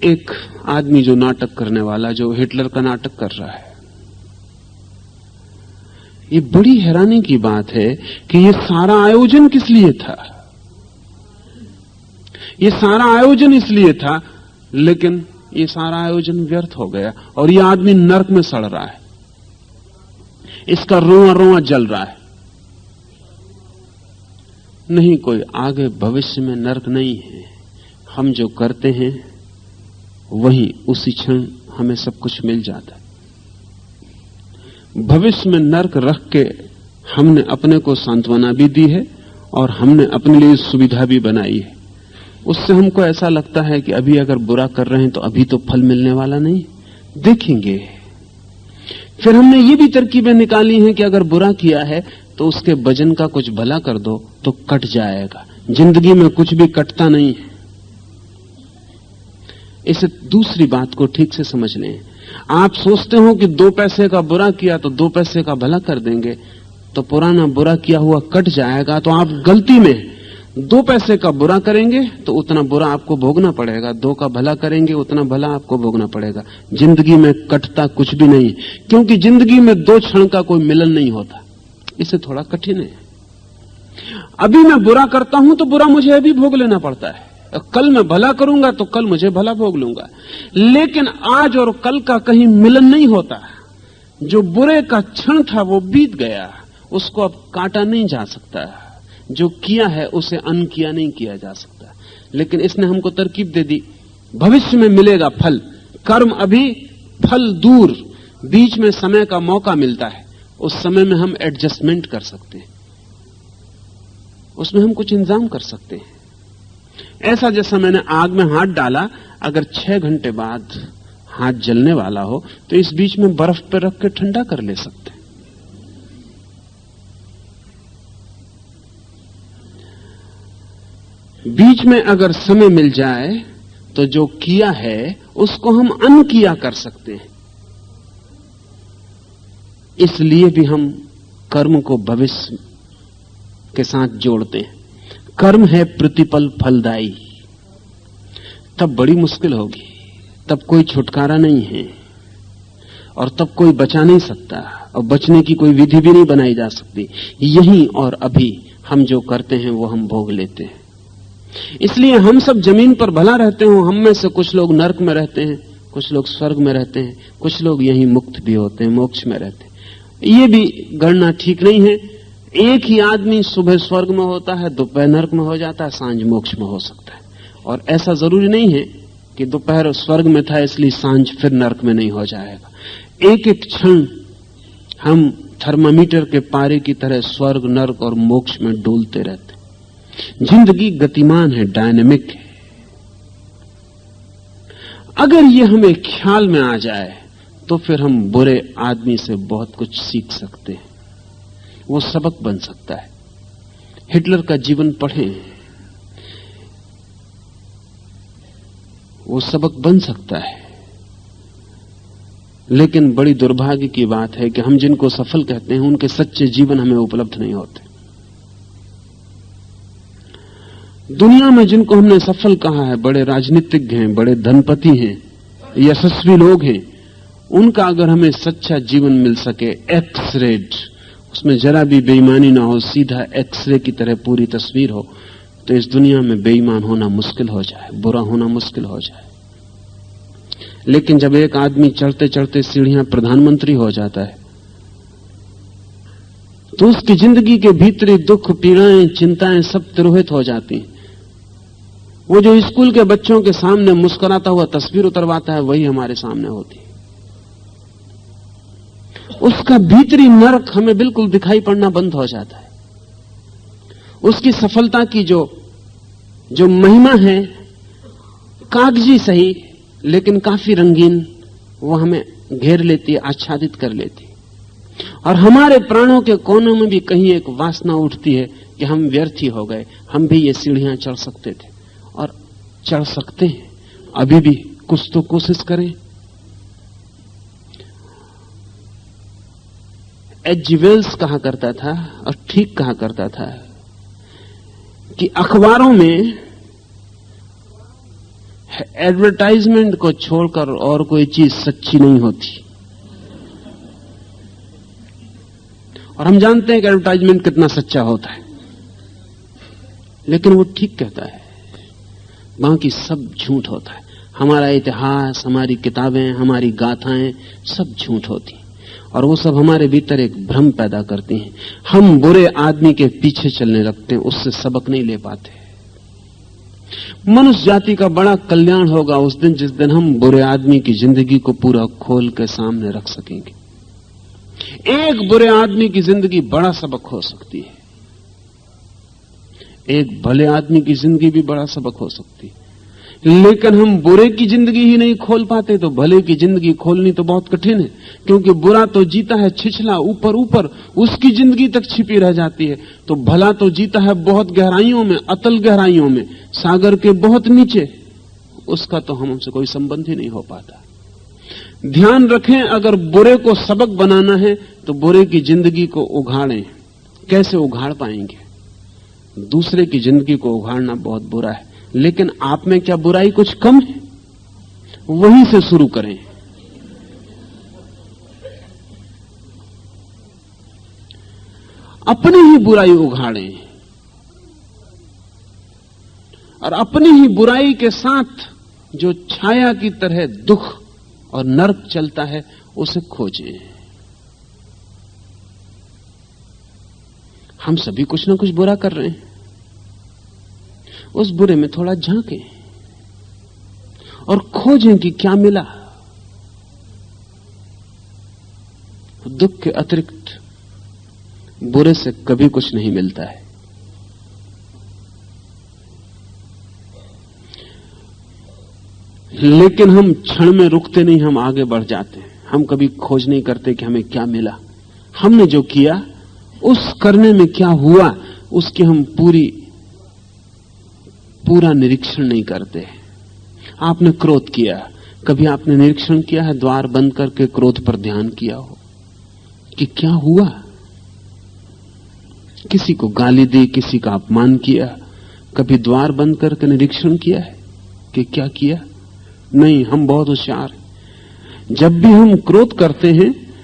एक आदमी जो नाटक करने वाला, जो हिटलर का नाटक कर रहा है, ये बड़ी हैरानी की बात है कि ये सारा आयोजन किस लिए था। ये सारा आयोजन इसलिए था लेकिन ये सारा आयोजन व्यर्थ हो गया और ये आदमी नर्क में सड़ रहा है। इसका रोआ रोआ जल रहा है। नहीं, कोई आगे भविष्य में नर्क नहीं है। हम जो करते हैं वही उसी क्षण हमें सब कुछ मिल जाता है। भविष्य में नर्क रख के हमने अपने को सांत्वना भी दी है और हमने अपने लिए सुविधा भी बनाई है। उससे हमको ऐसा लगता है कि अभी अगर बुरा कर रहे हैं तो अभी तो फल मिलने वाला नहीं, देखेंगे। फिर हमने ये भी तरकीबें निकाली हैं कि अगर बुरा किया है तो उसके वजन का कुछ भला कर दो तो कट जाएगा। जिंदगी में कुछ भी कटता नहीं है। इसे दूसरी बात को ठीक से समझ लें। आप सोचते हो कि 2 पैसे का बुरा किया तो 2 पैसे का भला कर देंगे तो पुराना बुरा किया हुआ कट जाएगा, तो आप गलती में 2 पैसे का बुरा करेंगे तो उतना बुरा आपको भोगना पड़ेगा, 2 का भला करेंगे उतना भला आपको भोगना पड़ेगा। जिंदगी में कटता कुछ भी नहीं, क्योंकि जिंदगी में 2 क्षण का कोई मिलन नहीं होता। इसे थोड़ा कठिन है। अभी मैं बुरा करता हूं तो बुरा मुझे अभी भोग लेना पड़ता है। कल मैं भला करूंगा तो कल मुझे भला भोग लूंगा। लेकिन आज और कल का कहीं मिलन नहीं होता। जो बुरे का क्षण था वो बीत गया, उसको अब काटा नहीं जा सकता। जो किया है उसे अनकिया नहीं किया जा सकता। लेकिन इसने हमको तरकीब दे दी, भविष्य में मिलेगा फल। कर्म अभी, फल दूर, बीच में समय का मौका मिलता है। उस समय में हम एडजस्टमेंट कर सकते हैं, उसमें हम कुछ इंतजाम कर सकते हैं। ऐसा जैसा मैंने आग में हाथ डाला, अगर 6 घंटे बाद हाथ जलने वाला हो तो इस बीच में बर्फ पर रख के ठंडा कर ले सकते हैं। बीच में अगर समय मिल जाए तो जो किया है उसको हम अनकिया कर सकते हैं। इसलिए भी हम कर्म को भविष्य के साथ जोड़ते हैं। कर्म है प्रतिपल फलदायी। तब बड़ी मुश्किल होगी, तब कोई छुटकारा नहीं है और तब कोई बचा नहीं सकता। और बचने की कोई विधि भी नहीं बनाई जा सकती। यहीं और अभी हम जो करते हैं वो हम भोग लेते हैं। इसलिए हम सब जमीन पर भला रहते हो, हम में से कुछ लोग नरक में रहते हैं, कुछ लोग स्वर्ग में रहते हैं, कुछ लोग यहीं मुक्त भी होते हैं, मोक्ष में रहते हैं। ये भी गणना ठीक नहीं है। एक ही आदमी सुबह स्वर्ग में होता है, दोपहर नरक में हो जाता है, सांझ मोक्ष में हो सकता है। और ऐसा जरूरी नहीं है कि दोपहर स्वर्ग में था इसलिए सांझ फिर नरक में नहीं हो जाएगा। एक एक क्षण हम थर्मामीटर के पारे की तरह स्वर्ग, नरक और मोक्ष में डोलते रहते। जिंदगी गतिमान है, डायनेमिक है। अगर ये हमें ख्याल में आ जाए तो फिर हम बुरे आदमी से बहुत कुछ सीख सकते हैं, वो सबक बन सकता है। हिटलर का जीवन पढ़ें, वो सबक बन सकता है। लेकिन बड़ी दुर्भाग्य की बात है कि हम जिनको सफल कहते हैं उनके सच्चे जीवन हमें उपलब्ध नहीं होते। दुनिया में जिनको हमने सफल कहा है, बड़े राजनीतिज्ञ हैं, बड़े धनपति हैं, यशस्वी लोग हैं, उनका अगर हमें सच्चा जीवन मिल सके, एक्स-रेड, उसमें जरा भी बेईमानी ना हो, सीधा एक्सरे की तरह पूरी तस्वीर हो, तो इस दुनिया में बेईमान होना मुश्किल हो जाए, बुरा होना मुश्किल हो जाए। लेकिन जब एक आदमी चढ़ते चढ़ते सीढ़ियां प्रधानमंत्री हो जाता है तो उसकी जिंदगी के भीतरी दुख, पीड़ाएं, चिंताएं सब तिरोहित हो जाती हैं। वो जो स्कूल के बच्चों के सामने मुस्कुराता हुआ तस्वीर उतरवाता है, वही हमारे सामने होती है। उसका भीतरी नरक हमें बिल्कुल दिखाई पड़ना बंद हो जाता है। उसकी सफलता की जो महिमा है, कागजी सही लेकिन काफी रंगीन, वो हमें घेर लेती है, आच्छादित कर लेती है। और हमारे प्राणों के कोनों में भी कहीं एक वासना उठती है कि हम व्यर्थी हो गए, हम भी ये सीढ़ियां चढ़ सकते थे और चढ़ सकते हैं। अभी भी कुछ तो कोशिश करें। एच.जी. वेल्स कहा करता था, और ठीक कहा करता था, कि अखबारों में एडवर्टाइजमेंट को छोड़कर और कोई चीज सच्ची नहीं होती। और हम जानते हैं कि एडवर्टाइजमेंट कितना सच्चा होता है, लेकिन वो ठीक कहता है, बाकी सब झूठ होता है। हमारा इतिहास, हमारी किताबें, हमारी गाथाएं सब झूठ होती हैं, और वो सब हमारे भीतर एक भ्रम पैदा करती हैं। हम बुरे आदमी के पीछे चलने लगते हैं, उससे सबक नहीं ले पाते। मनुष्य जाति का बड़ा कल्याण होगा उस दिन जिस दिन हम बुरे आदमी की जिंदगी को पूरा खोल के सामने रख सकेंगे। एक बुरे आदमी की जिंदगी बड़ा सबक हो सकती है, एक भले आदमी की जिंदगी भी बड़ा सबक हो सकती है। लेकिन हम बुरे की जिंदगी ही नहीं खोल पाते, तो भले की जिंदगी खोलनी तो बहुत कठिन है, क्योंकि बुरा तो जीता है छिछला, ऊपर ऊपर, उसकी जिंदगी तक छिपी रह जाती है। तो भला तो जीता है बहुत गहराइयों में, अतल गहराइयों में, सागर के बहुत नीचे, उसका तो हमसे कोई संबंध ही नहीं हो पाता। ध्यान रखें, अगर बुरे को सबक बनाना है तो बुरे की जिंदगी को उघाड़ें। कैसे उघाड़ पाएंगे? दूसरे की जिंदगी को उघाड़ना बहुत बुरा है, लेकिन आप में क्या बुराई कुछ कम है? वहीं से शुरू करें। अपनी ही बुराई उघाड़ें और अपनी ही बुराई के साथ जो छाया की तरह दुख और नरक चलता है उसे खोजें। हम सभी कुछ ना कुछ बुरा कर रहे हैं, उस बुरे में थोड़ा झांकें और खोजें कि क्या मिला। दुख के अतिरिक्त बुरे से कभी कुछ नहीं मिलता है। लेकिन हम क्षण में रुकते नहीं, हम आगे बढ़ जाते हैं। हम कभी खोज नहीं करते कि हमें क्या मिला। हमने जो किया उस करने में क्या हुआ उसकी हम पूरा निरीक्षण नहीं करते। आपने क्रोध किया, कभी आपने निरीक्षण किया है, द्वार बंद करके क्रोध पर ध्यान किया हो कि क्या हुआ? किसी को गाली दी, किसी का अपमान किया, कभी द्वार बंद करके निरीक्षण किया है कि क्या किया? नहीं, हम बहुत होशियार हैं। जब भी हम क्रोध करते हैं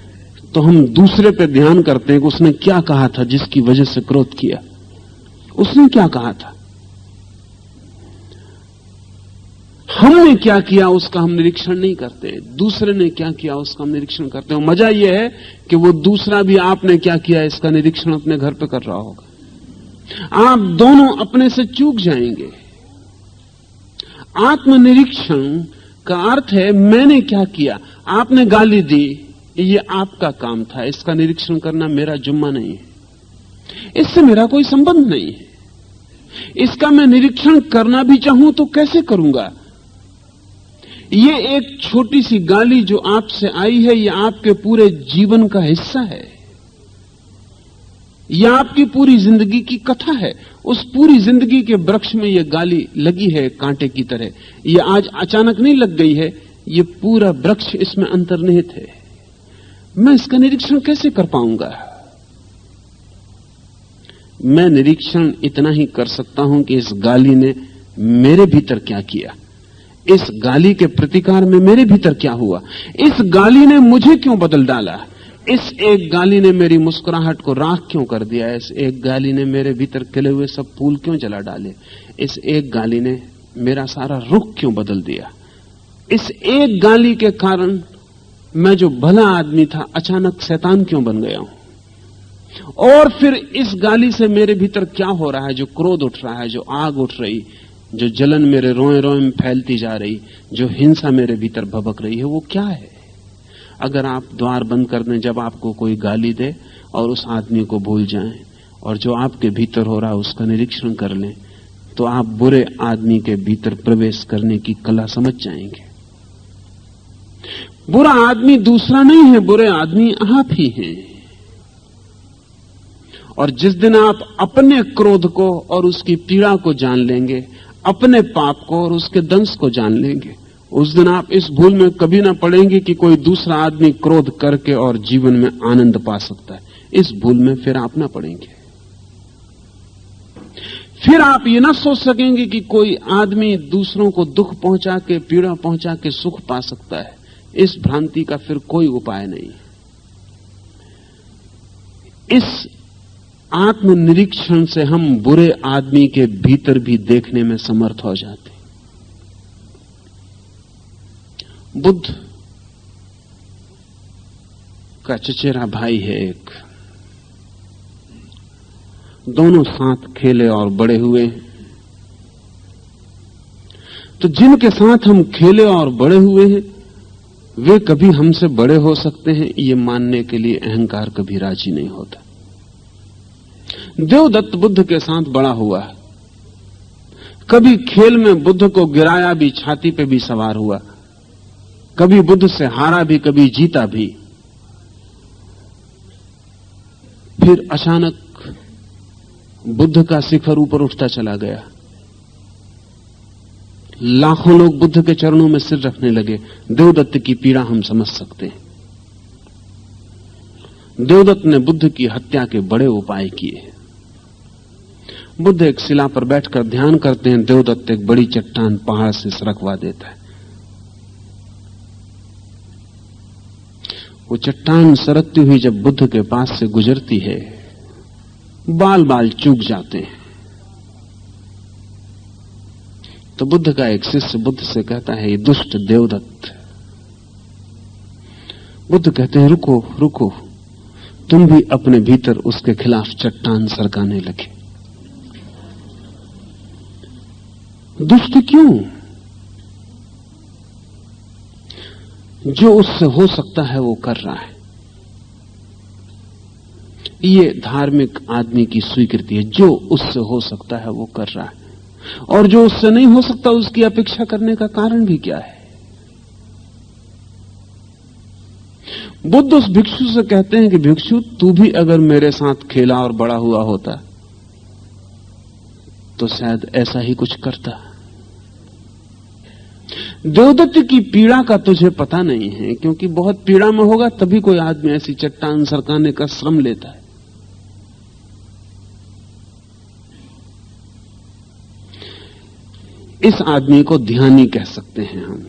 तो हम दूसरे पे ध्यान करते हैं कि उसने क्या कहा था जिसकी वजह से क्रोध किया। उसने क्या कहा था, हमने क्या किया उसका हम निरीक्षण नहीं करते, दूसरे ने क्या किया उसका हम निरीक्षण करते हैं। मजा यह है कि वो दूसरा भी आपने क्या किया इसका निरीक्षण अपने घर पे कर रहा होगा। आप दोनों अपने से चूक जाएंगे। आत्मनिरीक्षण का अर्थ है मैंने क्या किया। आपने गाली दी, ये आपका काम था, इसका निरीक्षण करना मेरा जुम्मा नहीं है, इससे मेरा कोई संबंध नहीं है। इसका मैं निरीक्षण करना भी चाहूं तो कैसे करूंगा। ये एक छोटी सी गाली जो आपसे आई है, ये आपके पूरे जीवन का हिस्सा है, यह आपकी पूरी जिंदगी की कथा है। उस पूरी जिंदगी के वृक्ष में यह गाली लगी है कांटे की तरह। यह आज अचानक नहीं लग गई है, यह पूरा वृक्ष इसमें अंतर्निहित है। मैं इसका निरीक्षण कैसे कर पाऊंगा। मैं निरीक्षण इतना ही कर सकता हूं कि इस गाली ने मेरे भीतर क्या किया, इस गाली के प्रतिकार में मेरे भीतर क्या हुआ, इस गाली ने मुझे क्यों बदल डाला, इस एक गाली ने मेरी मुस्कुराहट को राख क्यों कर दिया, इस एक गाली ने मेरे भीतर खिले हुए सब फूल क्यों जला डाले, इस एक गाली ने मेरा सारा रुख क्यों बदल दिया। इस एक गाली के कारण मैं जो भला आदमी था अचानक शैतान क्यों बन गया हूं। और फिर इस गाली से मेरे भीतर क्या हो रहा है, जो क्रोध उठ रहा है, जो आग उठ रही, जो जलन मेरे रोए रोए में फैलती जा रही, जो हिंसा मेरे भीतर भभक रही है, वो क्या है। अगर आप द्वार बंद कर दें जब आपको कोई गाली दे और उस आदमी को भूल जाएं और जो आपके भीतर हो रहा है उसका निरीक्षण कर लें, तो आप बुरे आदमी के भीतर प्रवेश करने की कला समझ जाएंगे। बुरा आदमी दूसरा नहीं है, बुरे आदमी आप ही हैं। और जिस दिन आप अपने क्रोध को और उसकी पीड़ा को जान लेंगे, अपने पाप को और उसके दंश को जान लेंगे, उस दिन आप इस भूल में कभी ना पड़ेंगे कि कोई दूसरा आदमी क्रोध करके और जीवन में आनंद पा सकता है। इस भूल में फिर आप ना पड़ेंगे। फिर आप ये ना सोच सकेंगे कि कोई आदमी दूसरों को दुख पहुंचा के, पीड़ा पहुंचा के सुख पा सकता है। इस भ्रांति का फिर कोई उपाय नहीं। इस आत्मनिरीक्षण से हम बुरे आदमी के भीतर भी देखने में समर्थ हो जाते। बुद्ध का चचेरा भाई है एक, दोनों साथ खेले और बड़े हुए। तो जिनके साथ हम खेले और बड़े हुए हैं वे कभी हमसे बड़े हो सकते हैं, ये मानने के लिए अहंकार कभी राजी नहीं होता। देवदत्त बुद्ध के साथ बड़ा हुआ, कभी खेल में बुद्ध को गिराया भी, छाती पे भी सवार हुआ, कभी बुद्ध से हारा भी, कभी जीता भी। फिर अचानक बुद्ध का शिखर ऊपर उठता चला गया। लाखों लोग बुद्ध के चरणों में सिर रखने लगे। देवदत्त की पीड़ा हम समझ सकते हैं। देवदत्त ने बुद्ध की हत्या के बड़े उपाय किए। बुद्ध एक शिला पर बैठकर ध्यान करते हैं, देवदत्त एक बड़ी चट्टान पहाड़ से सरकवा देता है। वो चट्टान सरकती हुई जब बुद्ध के पास से गुजरती है, बाल बाल चूक जाते हैं। तो बुद्ध का एक शिष्य बुद्ध से कहता है, ये दुष्ट देवदत्त। बुद्ध कहते हैं, रुको रुको, तुम भी अपने भीतर उसके खिलाफ चट्टान सरकाने लगे। दुष्ट क्यों? जो उससे हो सकता है वो कर रहा है। ये धार्मिक आदमी की स्वीकृति है, जो उससे हो सकता है वो कर रहा है, और जो उससे नहीं हो सकता उसकी अपेक्षा करने का कारण भी क्या है। बुद्ध उस भिक्षु से कहते हैं कि भिक्षु, तू भी अगर मेरे साथ खेला और बड़ा हुआ होता तो शायद ऐसा ही कुछ करता। देवदत्त की पीड़ा का तुझे पता नहीं है, क्योंकि बहुत पीड़ा में होगा तभी कोई आदमी ऐसी चट्टान सरकाने का श्रम लेता है। इस आदमी को ध्यानी कह सकते हैं हम,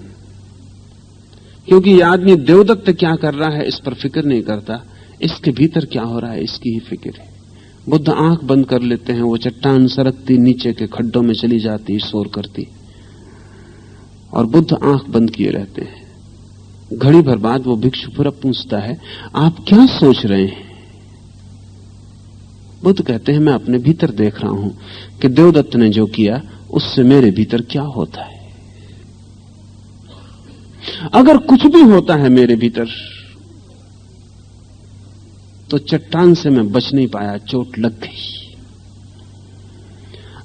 क्योंकि यह आदमी देवदत्त क्या कर रहा है इस पर फिक्र नहीं करता। इसके भीतर क्या हो रहा है इसकी ही फिक्र है। बुद्ध आंख बंद कर लेते हैं, वो चट्टान सरकती नीचे के खड्डों में चली जाती, शोर करती, और बुद्ध आंख बंद किए रहते हैं। घड़ी भर बाद वो भिक्षु फिर पूछता है, आप क्या सोच रहे हैं? बुद्ध कहते हैं, मैं अपने भीतर देख रहा हूं कि देवदत्त ने जो किया उससे मेरे भीतर क्या होता है। अगर कुछ भी होता है मेरे भीतर तो चट्टान से मैं बच नहीं पाया, चोट लग गई।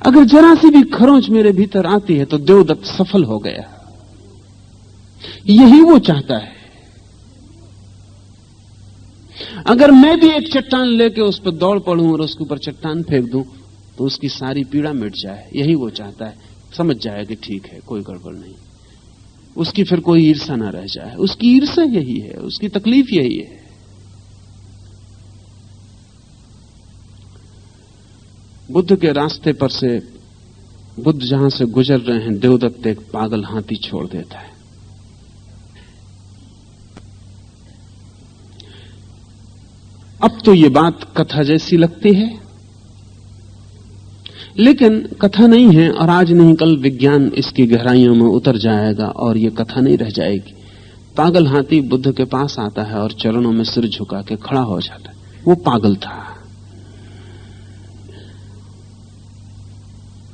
अगर जरा सी भी खरोंच मेरे भीतर आती है तो देवदत्त सफल हो गया। यही वो चाहता है। अगर मैं भी एक चट्टान लेके उस पर दौड़ पड़ूं और उसके ऊपर चट्टान फेंक दूं तो उसकी सारी पीड़ा मिट जाए, यही वो चाहता है। समझ जाए कि ठीक है, कोई गड़बड़ नहीं, उसकी फिर कोई ईर्ष्या ना रह जाए। उसकी ईर्ष्या यही है, उसकी तकलीफ यही है। बुद्ध के रास्ते पर से, बुद्ध जहां से गुजर रहे हैं, देवदत्त एक पागल हाथी छोड़ देता है। अब तो ये बात कथा जैसी लगती है, लेकिन कथा नहीं है, और आज नहीं कल विज्ञान इसकी गहराइयों में उतर जाएगा और ये कथा नहीं रह जाएगी। पागल हाथी बुद्ध के पास आता है और चरणों में सिर झुका के खड़ा हो जाता है। वो पागल था,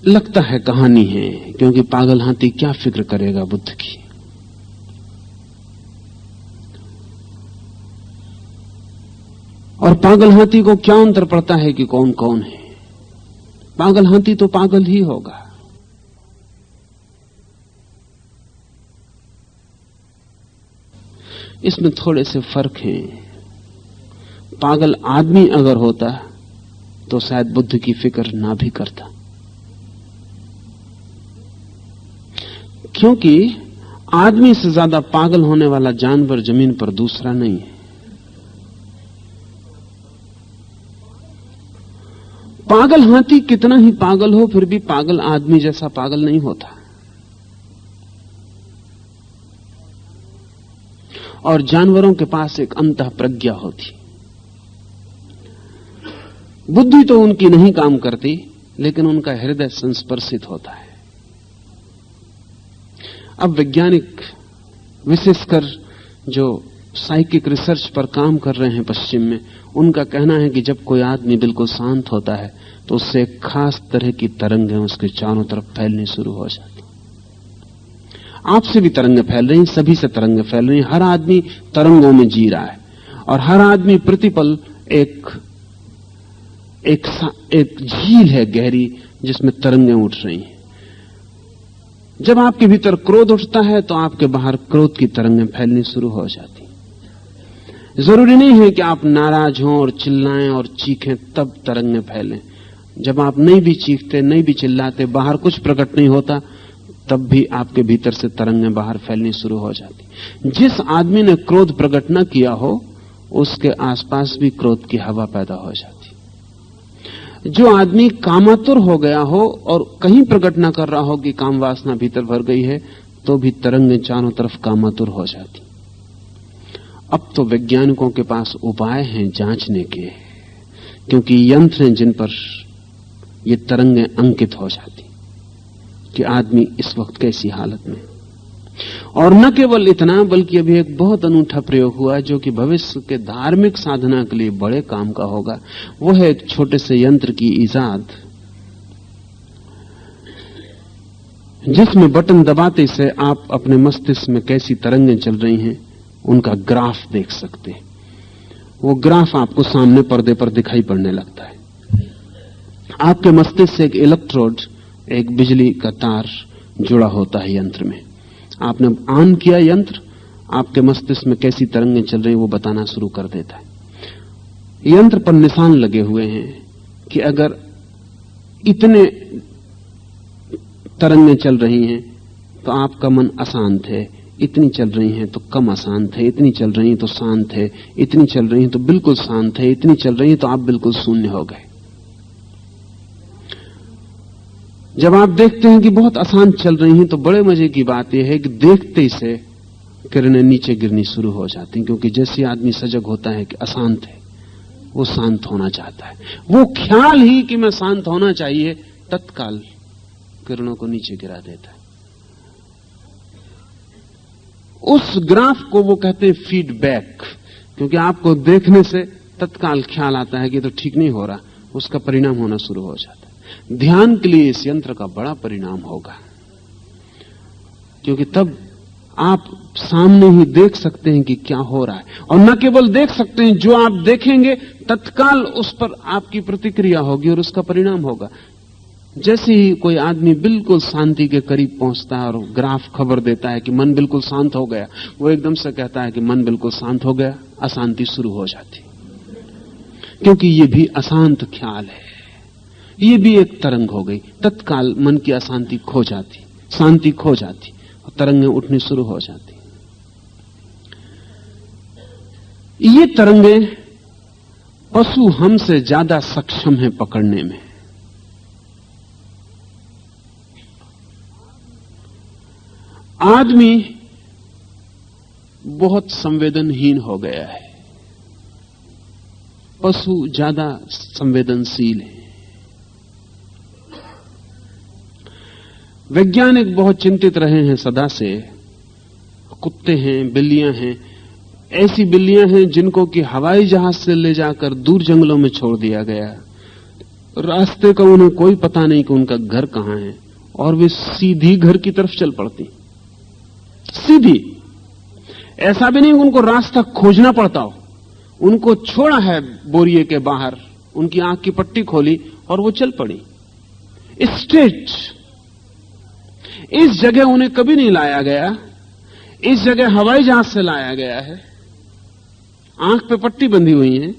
लगता है कहानी है, क्योंकि पागल हाथी क्या फिक्र करेगा बुद्ध की। और पागल हाथी को क्या अंतर पड़ता है कि कौन कौन है? पागल हाथी तो पागल ही होगा। इसमें थोड़े से फर्क हैं। पागल आदमी अगर होता तो शायद बुद्ध की फिक्र ना भी करता, क्योंकि आदमी से ज्यादा पागल होने वाला जानवर जमीन पर दूसरा नहीं है। पागल हाथी कितना ही पागल हो फिर भी पागल आदमी जैसा पागल नहीं होता। और जानवरों के पास एक अंतः प्रज्ञा होती। बुद्धि तो उनकी नहीं काम करती, लेकिन उनका हृदय संस्पर्शित होता है। अब वैज्ञानिक, विशेषकर जो साइकिक रिसर्च पर काम कर रहे हैं पश्चिम में, उनका कहना है कि जब कोई आदमी बिल्कुल शांत होता है तो उससे एक खास तरह की तरंगें उसके चारों तरफ फैलनी शुरू हो जाती। आपसे भी तरंगें फैल रही, सभी से तरंगें फैल रही। हर आदमी तरंगों में जी रहा है और हर आदमी प्रतिपल एक झील है गहरी जिसमें तरंगें उठ रही हैं। जब आपके भीतर क्रोध उठता है तो आपके बाहर क्रोध की तरंगें फैलनी शुरू हो जाती। जरूरी नहीं है कि आप नाराज हों और चिल्लाएं और चीखें तब तरंगें फैलें। जब आप नहीं भी चीखते, नहीं भी चिल्लाते, बाहर कुछ प्रकट नहीं होता, तब भी आपके भीतर से तरंगें बाहर फैलनी शुरू हो जाती। जिस आदमी ने क्रोध प्रकट न किया हो उसके आसपास भी क्रोध की हवा पैदा हो जाती। जो आदमी कामातुर हो गया हो और कहीं प्रकट न कर रहा हो कि काम वासना भीतर भर गई है, तो भी तरंगें चारों तरफ कामातुर हो जाती। अब तो वैज्ञानिकों के पास उपाय हैं जांचने के, क्योंकि यंत्र हैं जिन पर ये तरंगें अंकित हो जाती कि आदमी इस वक्त कैसी हालत में। और न केवल इतना, बल्कि अभी एक बहुत अनूठा प्रयोग हुआ जो कि भविष्य के धार्मिक साधना के लिए बड़े काम का होगा। वो है एक छोटे से यंत्र की ईजाद, जिसमें बटन दबाते से आप अपने मस्तिष्क में कैसी तरंगें चल रही हैं उनका ग्राफ देख सकते हैं। वो ग्राफ आपको सामने पर्दे पर दिखाई पड़ने लगता है। आपके मस्तिष्क से एक इलेक्ट्रोड, एक बिजली का तार जुड़ा होता है यंत्र में। आपने ऑन किया यंत्र, आपके मस्तिष्क में कैसी तरंगें चल रही वो बताना शुरू कर देता है। यंत्र पर निशान लगे हुए हैं कि अगर इतने तरंगें चल रही हैं तो आपका मन अशांत है, इतनी चल रही हैं तो कम अशांत है, इतनी चल रही हैं तो शांत है, इतनी चल रही हैं तो बिल्कुल शांत है, इतनी चल रही हैं तो आप बिल्कुल शून्य हो गए। जब आप देखते हैं कि बहुत अशांत चल रही हैं तो बड़े मजे की बात यह है कि देखते ही से किरणें नीचे गिरनी शुरू हो जाती हैं, क्योंकि जैसे आदमी सजग होता है कि अशांत है वो शांत होना चाहता है। वो ख्याल ही कि मैं शांत होना चाहिए तत्काल किरणों को नीचे गिरा देता है। उस ग्राफ को वो कहते हैं फीडबैक, क्योंकि आपको देखने से तत्काल ख्याल आता है कि तो ठीक नहीं हो रहा, उसका परिणाम होना शुरू हो जाता है। ध्यान के लिए इस यंत्र का बड़ा परिणाम होगा, क्योंकि तब आप सामने ही देख सकते हैं कि क्या हो रहा है, और न केवल देख सकते हैं, जो आप देखेंगे तत्काल उस पर आपकी प्रतिक्रिया होगी और उसका परिणाम होगा। जैसे ही कोई आदमी बिल्कुल शांति के करीब पहुंचता है और ग्राफ खबर देता है कि मन बिल्कुल शांत हो गया, वो एकदम से कहता है कि मन बिल्कुल शांत हो गया, अशांति शुरू हो जाती, क्योंकि ये भी अशांत ख्याल है, ये भी एक तरंग हो गई। तत्काल मन की अशांति खो जाती, शांति खो जाती और तरंगें उठनी शुरू हो जाती। ये तरंगें पशु हमसे ज्यादा सक्षम हैं पकड़ने में। आदमी बहुत संवेदनहीन हो गया है, पशु ज्यादा संवेदनशील है। वैज्ञानिक बहुत चिंतित रहे हैं सदा से। कुत्ते हैं, बिल्लियां हैं, ऐसी बिल्लियां हैं जिनको कि हवाई जहाज से ले जाकर दूर जंगलों में छोड़ दिया गया, रास्ते का उन्हें कोई पता नहीं कि उनका घर कहां है, और वे सीधी घर की तरफ चल पड़ती, सीधी। ऐसा भी नहीं कि उनको रास्ता खोजना पड़ता हो, उनको छोड़ा है बोरिए के बाहर, उनकी आंख की पट्टी खोली और वो चल पड़ी स्ट्रेट। इस जगह उन्हें कभी नहीं लाया गया, इस जगह हवाई जहाज से लाया गया है, आंख पे पट्टी बंधी हुई है,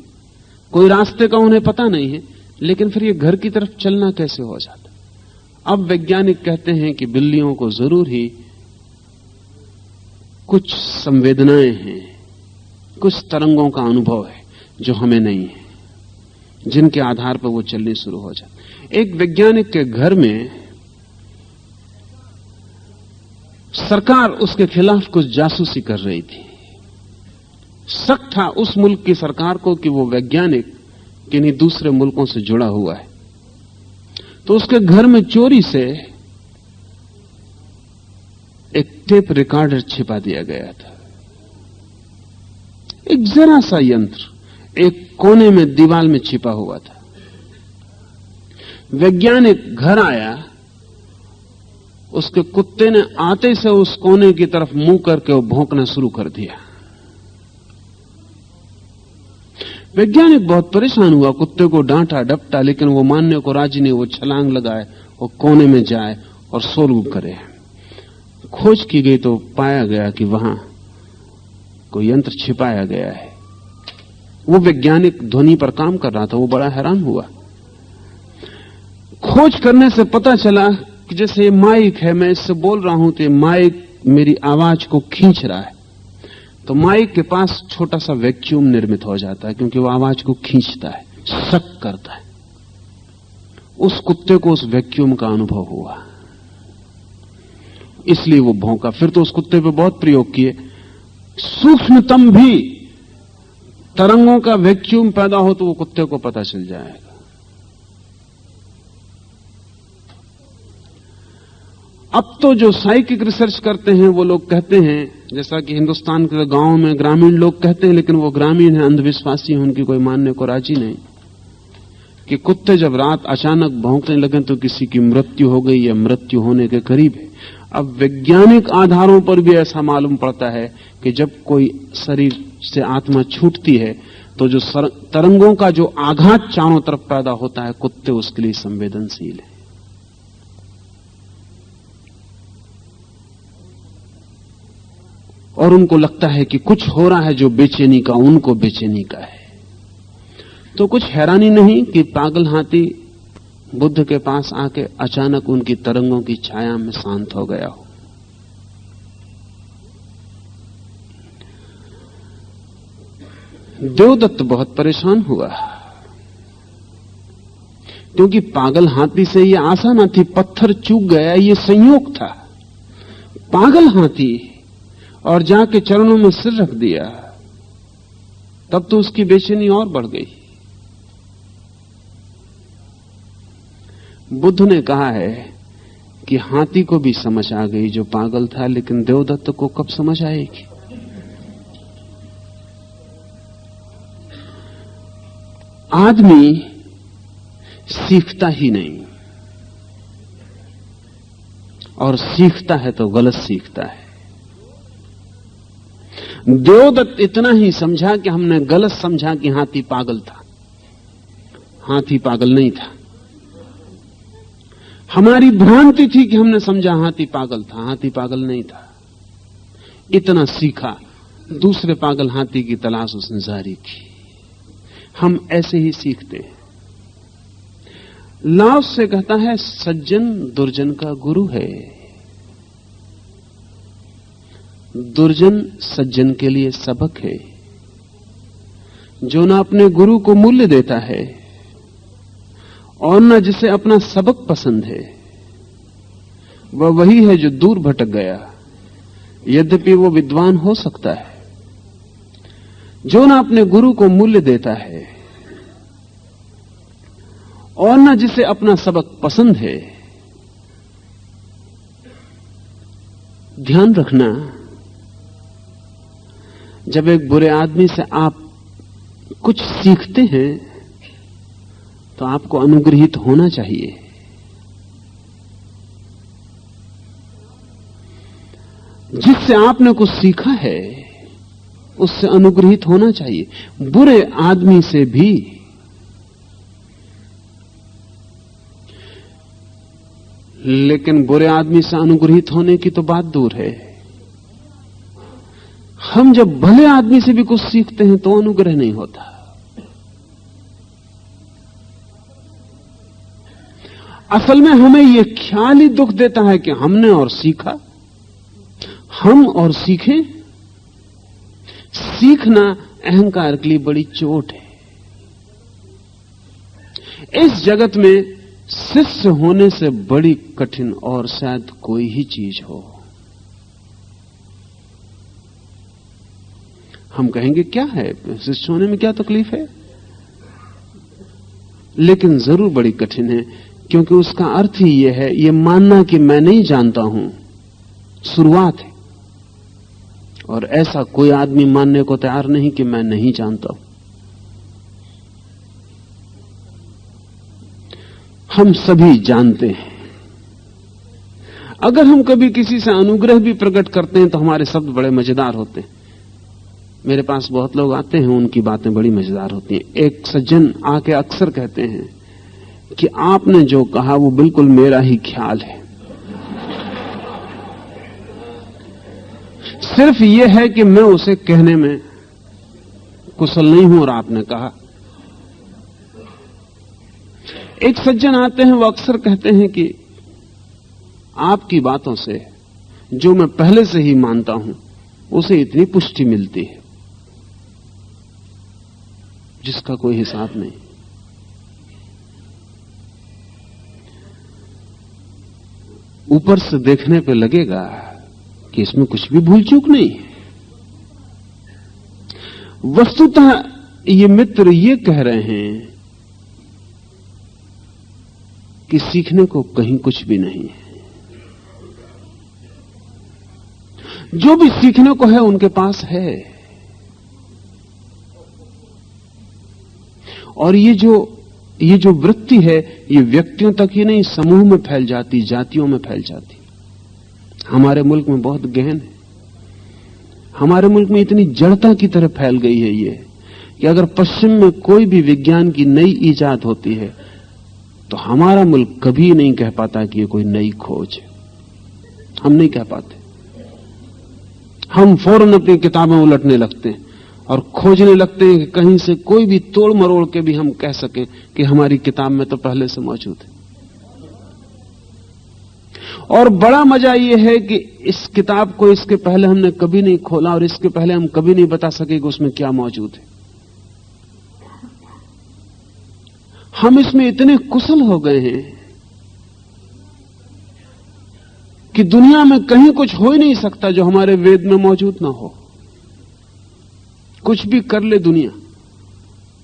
कोई रास्ते का उन्हें पता नहीं है, लेकिन फिर ये घर की तरफ चलना कैसे हो जाता। अब वैज्ञानिक कहते हैं कि बिल्लियों को जरूर ही कुछ संवेदनाएं हैं, कुछ तरंगों का अनुभव है जो हमें नहीं है, जिनके आधार पर वो चलनी शुरू हो जाती। एक वैज्ञानिक के घर में सरकार उसके खिलाफ कुछ जासूसी कर रही थी। शक था उस मुल्क की सरकार को कि वो वैज्ञानिक किन्हीं दूसरे मुल्कों से जुड़ा हुआ है, तो उसके घर में चोरी से एक टेप रिकॉर्डर छिपा दिया गया था। एक जरा सा यंत्र एक कोने में दीवार में छिपा हुआ था। वैज्ञानिक घर आया, उसके कुत्ते ने आते से उस कोने की तरफ मुंह करके वो भौंकना शुरू कर दिया। वैज्ञानिक बहुत परेशान हुआ, कुत्ते को डांटा डपटा, लेकिन वो मानने को राजी नहीं। वो छलांग लगाए और कोने में जाए और शोरगुल करे। खोज की गई तो पाया गया कि वहां कोई यंत्र छिपाया गया है। वो वैज्ञानिक ध्वनि पर काम कर रहा था, वो बड़ा हैरान हुआ। खोज करने से पता चला कि जैसे ये माइक है, मैं इससे बोल रहा हूं तो माइक मेरी आवाज को खींच रहा है, तो माइक के पास छोटा सा वैक्यूम निर्मित हो जाता है, क्योंकि वो आवाज को खींचता है, शक करता है। उस कुत्ते को उस वैक्यूम का अनुभव हुआ, इसलिए वो भौंका। फिर तो उस कुत्ते पे बहुत प्रयोग किए, सूक्ष्मतम भी तरंगों का वैक्यूम पैदा हो तो वो कुत्ते को पता चल जाएगा। अब तो जो साइकिक रिसर्च करते हैं वो लोग कहते हैं, जैसा कि हिंदुस्तान के गांवों में ग्रामीण लोग कहते हैं, लेकिन वो ग्रामीण हैं, अंधविश्वासी हैं, उनकी कोई मानने को राजी नहीं, कि कुत्ते जब रात अचानक भौंकने लगे तो किसी की मृत्यु हो गई या मृत्यु होने के करीब है। अब वैज्ञानिक आधारों पर भी ऐसा मालूम पड़ता है कि जब कोई शरीर से आत्मा छूटती है तो जो तरंगों का जो आघात चारों तरफ पैदा होता है, कुत्ते उसके लिए संवेदनशील है। और उनको लगता है कि कुछ हो रहा है जो बेचैनी का, उनको बेचैनी का है। तो कुछ हैरानी नहीं कि पागल हाथी बुद्ध के पास आके अचानक उनकी तरंगों की छाया में शांत हो गया हो। देवदत्त बहुत परेशान हुआ, क्योंकि पागल हाथी से यह आशा न थी, पत्थर चूक गया, ये संयोग था। पागल हाथी और जाके चरणों में सिर रख दिया, तब तो उसकी बेचैनी और बढ़ गई। बुद्ध ने कहा है कि हाथी को भी समझ आ गई जो पागल था, लेकिन देवदत्त को कब समझ आएगी? आदमी सीखता ही नहीं, और सीखता है तो गलत सीखता है। देवदत्त इतना ही समझा कि हमने गलत समझा कि हाथी पागल था। हाथी पागल नहीं था। हमारी भ्रांति थी कि हमने समझा हाथी पागल था। हाथी पागल नहीं था। इतना सीखा, दूसरे पागल हाथी की तलाश उसने जारी की। हम ऐसे ही सीखते हैं। लाओस से कहता है, सज्जन दुर्जन का गुरु है, दुर्जन सज्जन के लिए सबक है। जो न अपने गुरु को मूल्य देता है और न जिसे अपना सबक पसंद है, वह वही है जो दूर भटक गया, यद्यपि वो विद्वान हो सकता है। जो न अपने गुरु को मूल्य देता है और न जिसे अपना सबक पसंद है। ध्यान रखना, जब एक बुरे आदमी से आप कुछ सीखते हैं तो आपको अनुग्रहित होना चाहिए। जिससे आपने कुछ सीखा है उससे अनुग्रहित होना चाहिए। बुरे आदमी से भी। लेकिन बुरे आदमी से अनुग्रहित होने की तो बात दूर है। हम जब भले आदमी से भी कुछ सीखते हैं तो अनुग्रह नहीं होता। असल में हमें यह ख्याल ही दुख देता है कि हमने और सीखा, हम और सीखें। सीखना अहंकार के लिए बड़ी चोट है। इस जगत में शिष्य होने से बड़ी कठिन और शायद कोई ही चीज हो। हम कहेंगे क्या है, शिष्य होने में क्या तकलीफ है? लेकिन जरूर बड़ी कठिन है, क्योंकि उसका अर्थ ही यह है, यह मानना कि मैं नहीं जानता हूं, शुरुआत है। और ऐसा कोई आदमी मानने को तैयार नहीं कि मैं नहीं जानता हूं। हम सभी जानते हैं। अगर हम कभी किसी से अनुग्रह भी प्रकट करते हैं तो हमारे शब्द बड़े मजेदार होते हैं। मेरे पास बहुत लोग आते हैं, उनकी बातें बड़ी मजेदार होती हैं। एक सज्जन आके अक्सर कहते हैं कि आपने जो कहा वो बिल्कुल मेरा ही ख्याल है। सिर्फ ये है कि मैं उसे कहने में कुशल नहीं हूं और आपने कहा। एक सज्जन आते हैं, वो अक्सर कहते हैं कि आपकी बातों से जो मैं पहले से ही मानता हूं उसे इतनी पुष्टि मिलती है जिसका कोई हिसाब नहीं। ऊपर से देखने पे लगेगा कि इसमें कुछ भी भूल चूक नहीं है। वस्तुतः ये मित्र ये कह रहे हैं कि सीखने को कहीं कुछ भी नहीं है। जो भी सीखने को है उनके पास है। और ये जो वृत्ति है, ये व्यक्तियों तक ही नहीं, समूह में फैल जाती, जातियों में फैल जाती। हमारे मुल्क में बहुत गहन है। हमारे मुल्क में इतनी जड़ता की तरह फैल गई है ये, कि अगर पश्चिम में कोई भी विज्ञान की नई इजाद होती है तो हमारा मुल्क कभी नहीं कह पाता कि ये कोई नई खोज है। हम नहीं कह पाते। हम फौरन अपनी किताबें उलटने लगते हैं और खोजने लगते हैं कि कहीं से कोई भी तोड़ मरोड़ के भी हम कह सकें कि हमारी किताब में तो पहले से मौजूद है। और बड़ा मजा यह है कि इस किताब को इसके पहले हमने कभी नहीं खोला और इसके पहले हम कभी नहीं बता सके कि उसमें क्या मौजूद है। हम इसमें इतने कुशल हो गए हैं कि दुनिया में कहीं कुछ हो ही नहीं सकता जो हमारे वेद में मौजूद ना हो। कुछ भी कर ले दुनिया,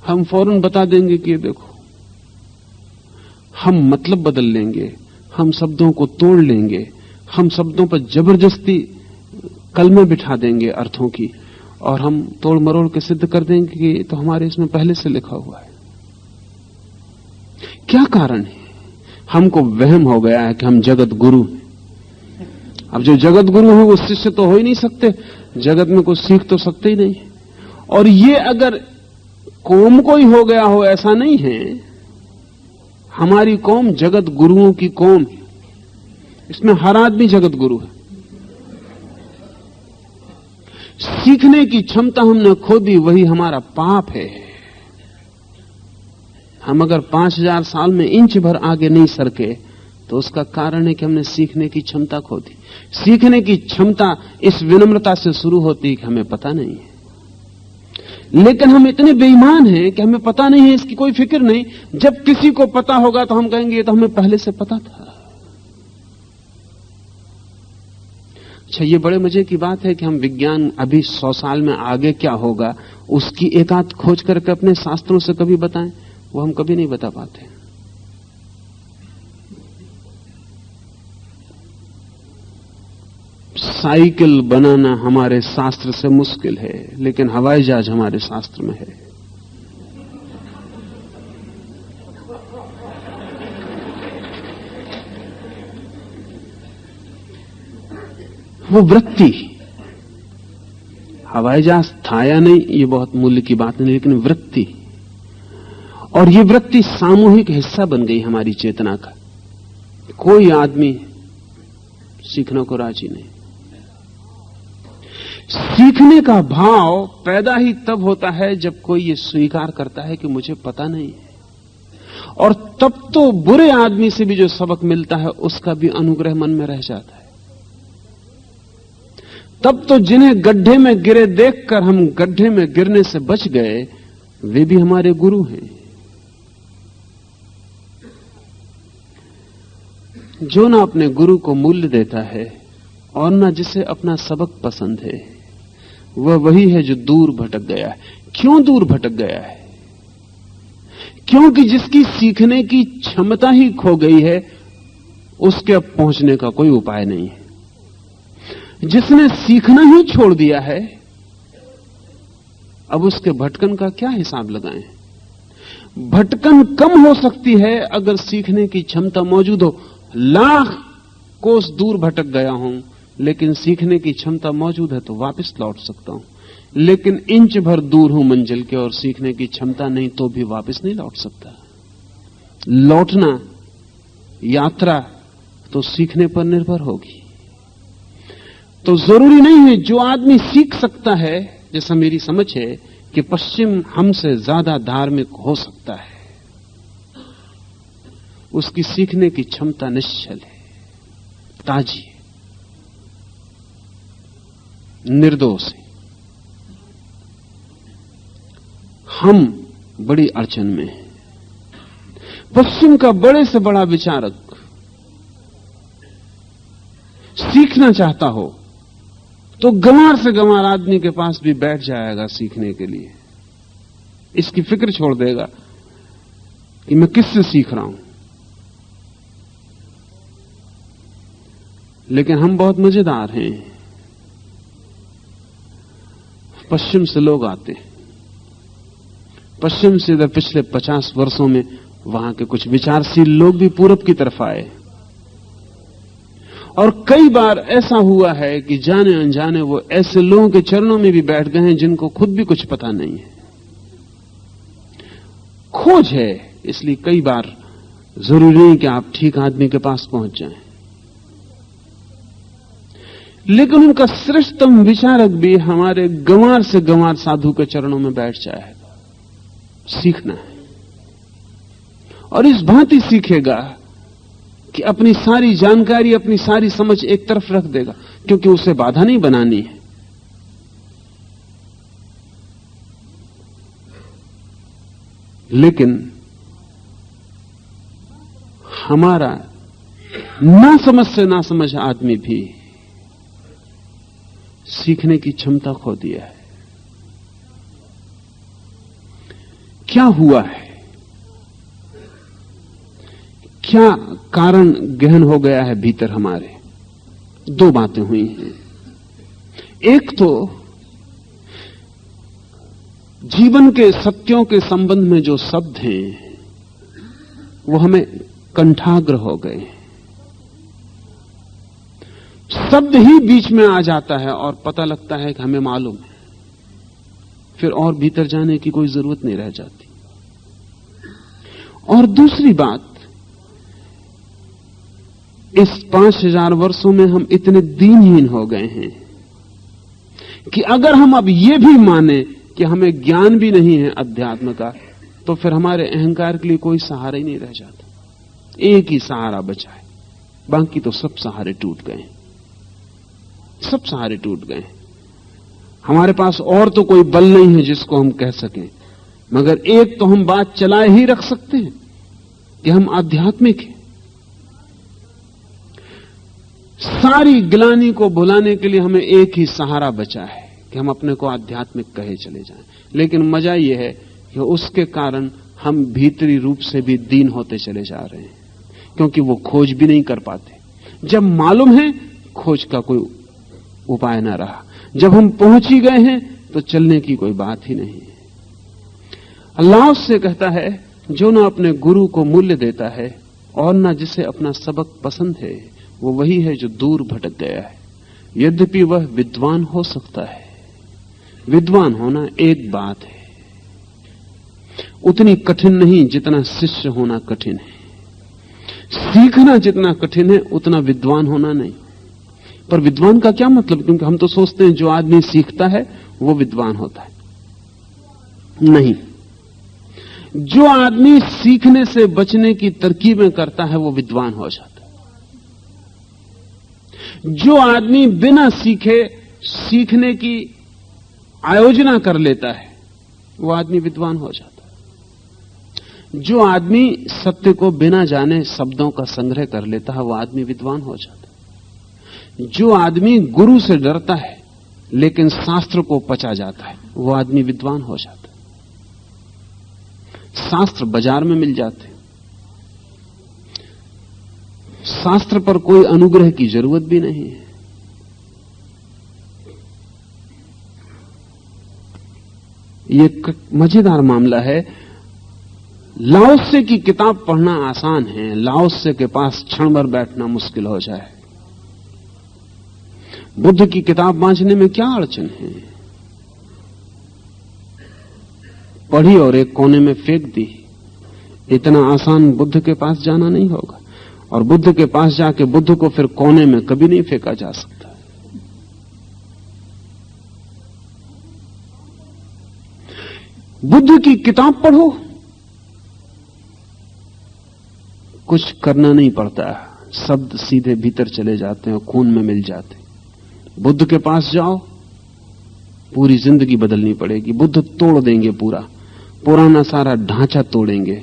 हम फौरन बता देंगे कि ये देखो। हम मतलब बदल लेंगे, हम शब्दों को तोड़ लेंगे, हम शब्दों पर जबरदस्ती कलमे बिठा देंगे अर्थों की, और हम तोड़ मरोड़ के सिद्ध कर देंगे कि तो हमारे इसमें पहले से लिखा हुआ है। क्या कारण है? हमको वहम हो गया है कि हम जगत गुरु हैं। अब जो जगत गुरु है वो शिष्य तो हो ही नहीं सकते, जगत में कुछ सीख तो सकते ही नहीं। और ये अगर कौम को ही हो गया हो, ऐसा नहीं है। हमारी कौम जगत गुरुओं की कौम है, इसमें हर आदमी जगत गुरु है। सीखने की क्षमता हमने खो दी, वही हमारा पाप है। हम अगर 5000 साल में इंच भर आगे नहीं सरके तो उसका कारण है कि हमने सीखने की क्षमता खो दी। सीखने की क्षमता इस विनम्रता से शुरू होती है कि हमें पता नहीं है, लेकिन हम इतने बेईमान हैं कि हमें पता नहीं है, इसकी कोई फिक्र नहीं। जब किसी को पता होगा तो हम कहेंगे ये तो हमें पहले से पता था। अच्छा, ये बड़े मजे की बात है कि हम विज्ञान अभी 100 साल में आगे क्या होगा उसकी एक आध खोज करके अपने शास्त्रों से कभी बताएं, वो हम कभी नहीं बता पाते। साइकिल बनाना हमारे शास्त्र से मुश्किल है, लेकिन हवाई जहाज हमारे शास्त्र में है। वो वृत्ति, हवाई जहाज था या नहीं ये बहुत मूल्य की बात नहीं, लेकिन वृत्ति, और ये वृत्ति सामूहिक हिस्सा बन गई हमारी चेतना का। कोई आदमी सीखने को राजी नहीं। सीखने का भाव पैदा ही तब होता है जब कोई ये स्वीकार करता है कि मुझे पता नहीं है, और तब तो बुरे आदमी से भी जो सबक मिलता है उसका भी अनुग्रह मन में रह जाता है। तब तो जिन्हें गड्ढे में गिरे देखकर हम गड्ढे में गिरने से बच गए, वे भी हमारे गुरु हैं। जो ना अपने गुरु को मूल्य देता है और ना जिसे अपना सबक पसंद है, वह वही है जो दूर भटक गया है। क्यों दूर भटक गया है? क्योंकि जिसकी सीखने की क्षमता ही खो गई है, उसके अब पहुंचने का कोई उपाय नहीं है। जिसने सीखना ही छोड़ दिया है, अब उसके भटकन का क्या हिसाब लगाएं? भटकन कम हो सकती है अगर सीखने की क्षमता मौजूद हो। लाख कोस दूर भटक गया हूं, लेकिन सीखने की क्षमता मौजूद है तो वापस लौट सकता हूं। लेकिन इंच भर दूर हूं मंजिल के और सीखने की क्षमता नहीं, तो भी वापस नहीं लौट सकता। लौटना, यात्रा तो सीखने पर निर्भर होगी। तो जरूरी नहीं है जो आदमी सीख सकता है, जैसा मेरी समझ है कि पश्चिम हमसे ज्यादा धार्मिक हो सकता है, उसकी सीखने की क्षमता निश्चल है, ताजी है, निर्दोष है। हम बड़ी अड़चन में हैं। पश्चिम का बड़े से बड़ा विचारक सीखना चाहता हो तो गंवार से गंवार आदमी के पास भी बैठ जाएगा सीखने के लिए। इसकी फिक्र छोड़ देगा कि मैं किससे सीख रहा हूं। लेकिन हम बहुत मजेदार हैं। पश्चिम से लोग आते हैं, पश्चिम से इधर पिछले 50 वर्षों में वहां के कुछ विचारशील लोग भी पूरब की तरफ आए, और कई बार ऐसा हुआ है कि जाने अनजाने वो ऐसे लोगों के चरणों में भी बैठ गए हैं जिनको खुद भी कुछ पता नहीं है। खोज है, इसलिए कई बार जरूरी नहीं कि आप ठीक आदमी के पास पहुंच जाएं। लेकिन उनका श्रेष्ठतम विचारक भी हमारे गंवार से गंवार साधु के चरणों में बैठ जाएगा। सीखना है, और इस भांति सीखेगा कि अपनी सारी जानकारी, अपनी सारी समझ एक तरफ रख देगा, क्योंकि उसे बाधा नहीं बनानी है। लेकिन हमारा ना समझ से ना समझ आदमी भी सीखने की क्षमता खो दिया है। क्या हुआ है? क्या कारण गहन हो गया है भीतर हमारे? दो बातें हुई हैं। एक तो जीवन के सत्यों के संबंध में जो शब्द हैं वो हमें कंठाग्र हो गए। शब्द ही बीच में आ जाता है और पता लगता है कि हमें मालूम है, फिर और भीतर जाने की कोई जरूरत नहीं रह जाती। और दूसरी बात, इस 5000 वर्षों में हम इतने दीनहीन हो गए हैं कि अगर हम अब ये भी माने कि हमें ज्ञान भी नहीं है अध्यात्म का, तो फिर हमारे अहंकार के लिए कोई सहारा ही नहीं रह जाता। एक ही सहारा बचा है, बाकी तो सब सहारे टूट गए। सब सहारे टूट गए। हमारे पास और तो कोई बल नहीं है जिसको हम कह सकें, मगर एक तो हम बात चलाए ही रख सकते हैं कि हम आध्यात्मिक हैं। सारी गिलानी को भुलाने के लिए हमें एक ही सहारा बचा है कि हम अपने को आध्यात्मिक कहे चले जाएं। लेकिन मजा यह है कि उसके कारण हम भीतरी रूप से भी दीन होते चले जा रहे हैं, क्योंकि वो खोज भी नहीं कर पाते। जब मालूम है, खोज का कोई उपाय ना रहा। जब हम पहुंच ही गए हैं तो चलने की कोई बात ही नहीं है। अल्लाह उससे कहता है, जो ना अपने गुरु को मूल्य देता है और ना जिसे अपना सबक पसंद है, वो वही है जो दूर भटक गया है। यद्यपि वह विद्वान हो सकता है। विद्वान होना एक बात है, उतनी कठिन नहीं जितना शिष्य होना कठिन है। सीखना जितना कठिन है उतना विद्वान होना नहीं। पर विद्वान का क्या मतलब? क्योंकि हम तो सोचते हैं जो आदमी सीखता है वो विद्वान होता है। नहीं, जो आदमी सीखने से बचने की तरकीबें करता है वो विद्वान हो जाता है। जो आदमी बिना सीखे सीखने की आयोजना कर लेता है वो आदमी विद्वान हो जाता है। जो आदमी सत्य को बिना जाने शब्दों का संग्रह कर लेता है वो आदमी विद्वान हो जाता है। जो आदमी गुरु से डरता है लेकिन शास्त्र को पचा जाता है वो आदमी विद्वान हो जाता है। शास्त्र बाजार में मिल जाते, शास्त्र पर कोई अनुग्रह की जरूरत भी नहीं है। ये मजेदार मामला है। लाओसे की किताब पढ़ना आसान है, लाओसे के पास क्षण भर बैठना मुश्किल हो जाए। बुद्ध की किताब बांचने में क्या अड़चन है? पढ़ी और एक कोने में फेंक दी। इतना आसान बुद्ध के पास जाना नहीं होगा, और बुद्ध के पास जाके बुद्ध को फिर कोने में कभी नहीं फेंका जा सकता। बुद्ध की किताब पढ़ो, कुछ करना नहीं पड़ता, शब्द सीधे भीतर चले जाते हैं, खून में मिल जाते। बुद्ध के पास जाओ, पूरी जिंदगी बदलनी पड़ेगी। बुद्ध तोड़ देंगे, पूरा पुराना सारा ढांचा तोड़ेंगे,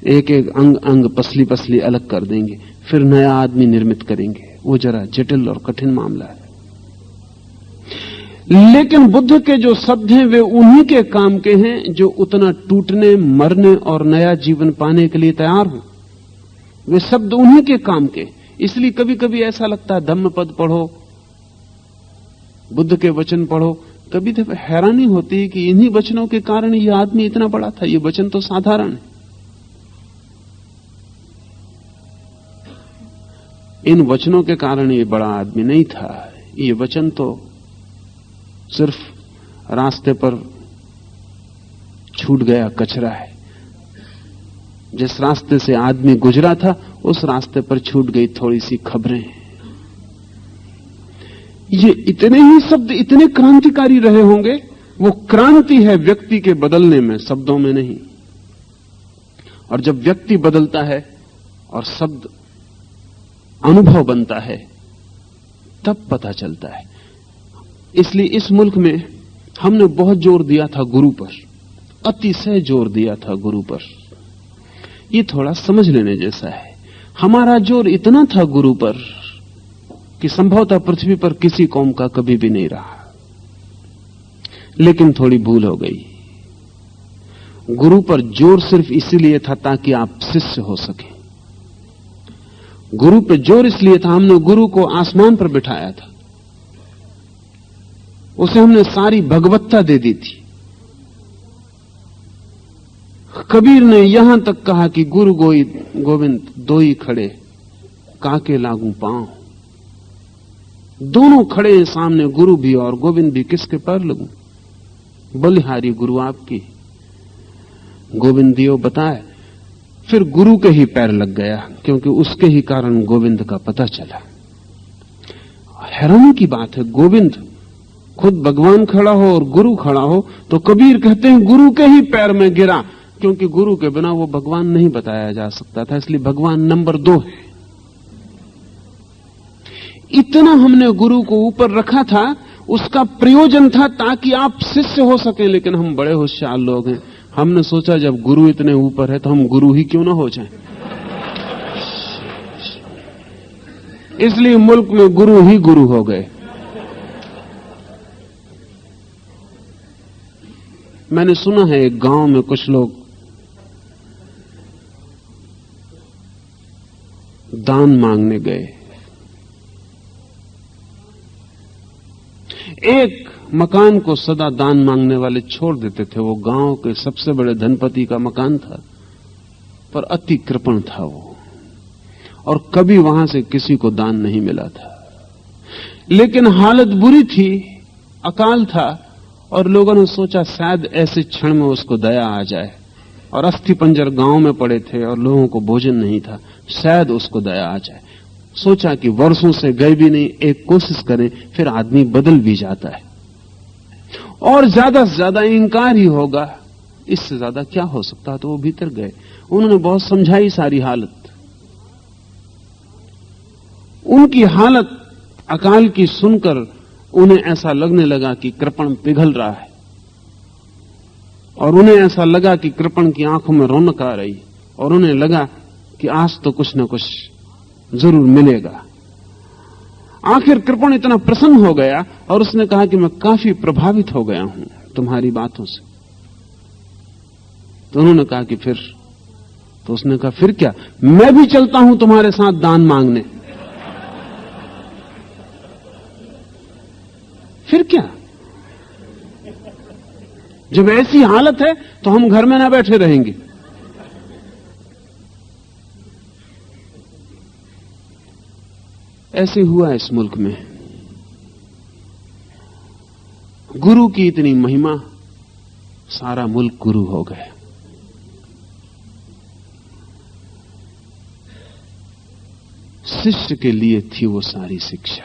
एक एक अंग अंग पसली पसली अलग कर देंगे, फिर नया आदमी निर्मित करेंगे। वो जरा जटिल और कठिन मामला है। लेकिन बुद्ध के जो शब्द हैं वे उन्हीं के काम के हैं जो उतना टूटने, मरने और नया जीवन पाने के लिए तैयार हो। वे शब्द उन्हीं के काम के। इसलिए कभी कभी ऐसा लगता है धम्मपद पढ़ो, बुद्ध के वचन पढ़ो, कभी तो हैरानी होती है कि इन्हीं वचनों के कारण यह आदमी इतना बड़ा था। ये वचन तो साधारण है। इन वचनों के कारण ये बड़ा आदमी नहीं था। ये वचन तो सिर्फ रास्ते पर छूट गया कचरा है। जिस रास्ते से आदमी गुजरा था उस रास्ते पर छूट गई थोड़ी सी खबरें। ये इतने ही शब्द इतने क्रांतिकारी रहे होंगे। वो क्रांति है व्यक्ति के बदलने में, शब्दों में नहीं। और जब व्यक्ति बदलता है और शब्द अनुभव बनता है तब पता चलता है। इसलिए इस मुल्क में हमने बहुत जोर दिया था गुरु पर, अतिशय जोर दिया था गुरु पर। ये थोड़ा समझ लेने जैसा है। हमारा जोर इतना था गुरु पर कि संभवतः पृथ्वी पर किसी कौम का कभी भी नहीं रहा। लेकिन थोड़ी भूल हो गई। गुरु पर जोर सिर्फ इसीलिए था ताकि आप शिष्य हो सके। गुरु पे जोर इसलिए था, हमने गुरु को आसमान पर बिठाया था, उसे हमने सारी भगवत्ता दे दी थी। कबीर ने यहां तक कहा कि गुरु गोविंद दो ही खड़े, काके लागू पांव। दोनों खड़े हैं सामने, गुरु भी और गोविंद भी, किसके पैर लगूं? बलिहारी गुरु आपकी। गोविंद दियो बताए, फिर गुरु के ही पैर लग गया, क्योंकि उसके ही कारण गोविंद का पता चला। हैरानी की बात है, गोविंद खुद भगवान खड़ा हो और गुरु खड़ा हो, तो कबीर कहते हैं गुरु के ही पैर में गिरा, क्योंकि गुरु के बिना वो भगवान नहीं बताया जा सकता था, इसलिए भगवान नंबर 2 है। इतना हमने गुरु को ऊपर रखा था, उसका प्रयोजन था ताकि आप शिष्य हो सके। लेकिन हम बड़े होशियार लोग हैं, हमने सोचा जब गुरु इतने ऊपर है तो हम गुरु ही क्यों ना हो जाएं। इसलिए मुल्क में गुरु ही गुरु हो गए। मैंने सुना है एक गांव में कुछ लोग दान मांगने गए। एक मकान को सदा दान मांगने वाले छोड़ देते थे। वो गांव के सबसे बड़े धनपति का मकान था, पर अति कृपण था वो, और कभी वहां से किसी को दान नहीं मिला था। लेकिन हालत बुरी थी, अकाल था, और लोगों ने सोचा शायद ऐसे क्षण में उसको दया आ जाए। और अस्थि पंजर गांव में पड़े थे और लोगों को भोजन नहीं था, शायद उसको दया आ जाए। सोचा कि वर्षों से गए भी नहीं, एक कोशिश करें, फिर आदमी बदल भी जाता है, और ज्यादा से ज्यादा इंकार ही होगा, इससे ज्यादा क्या हो सकता। तो वो भीतर गए, उन्होंने बहुत समझाई सारी हालत। उनकी हालत अकाल की सुनकर उन्हें ऐसा लगने लगा कि कृपण पिघल रहा है, और उन्हें ऐसा लगा कि कृपण की आंखों में रौनक आ रही, और उन्हें लगा कि आज तो कुछ न कुछ जरूर मिलेगा। आखिर कृपण इतना प्रसन्न हो गया और उसने कहा कि मैं काफी प्रभावित हो गया हूं तुम्हारी बातों से। तो उन्होंने कहा कि फिर? तो उसने कहा फिर क्या, मैं भी चलता हूं तुम्हारे साथ दान मांगने। फिर क्या, जब ऐसी हालत है तो हम घर में ना बैठे रहेंगे। ऐसे हुआ इस मुल्क में। गुरु की इतनी महिमा, सारा मुल्क गुरु हो गया। शिष्य के लिए थी वो सारी शिक्षा।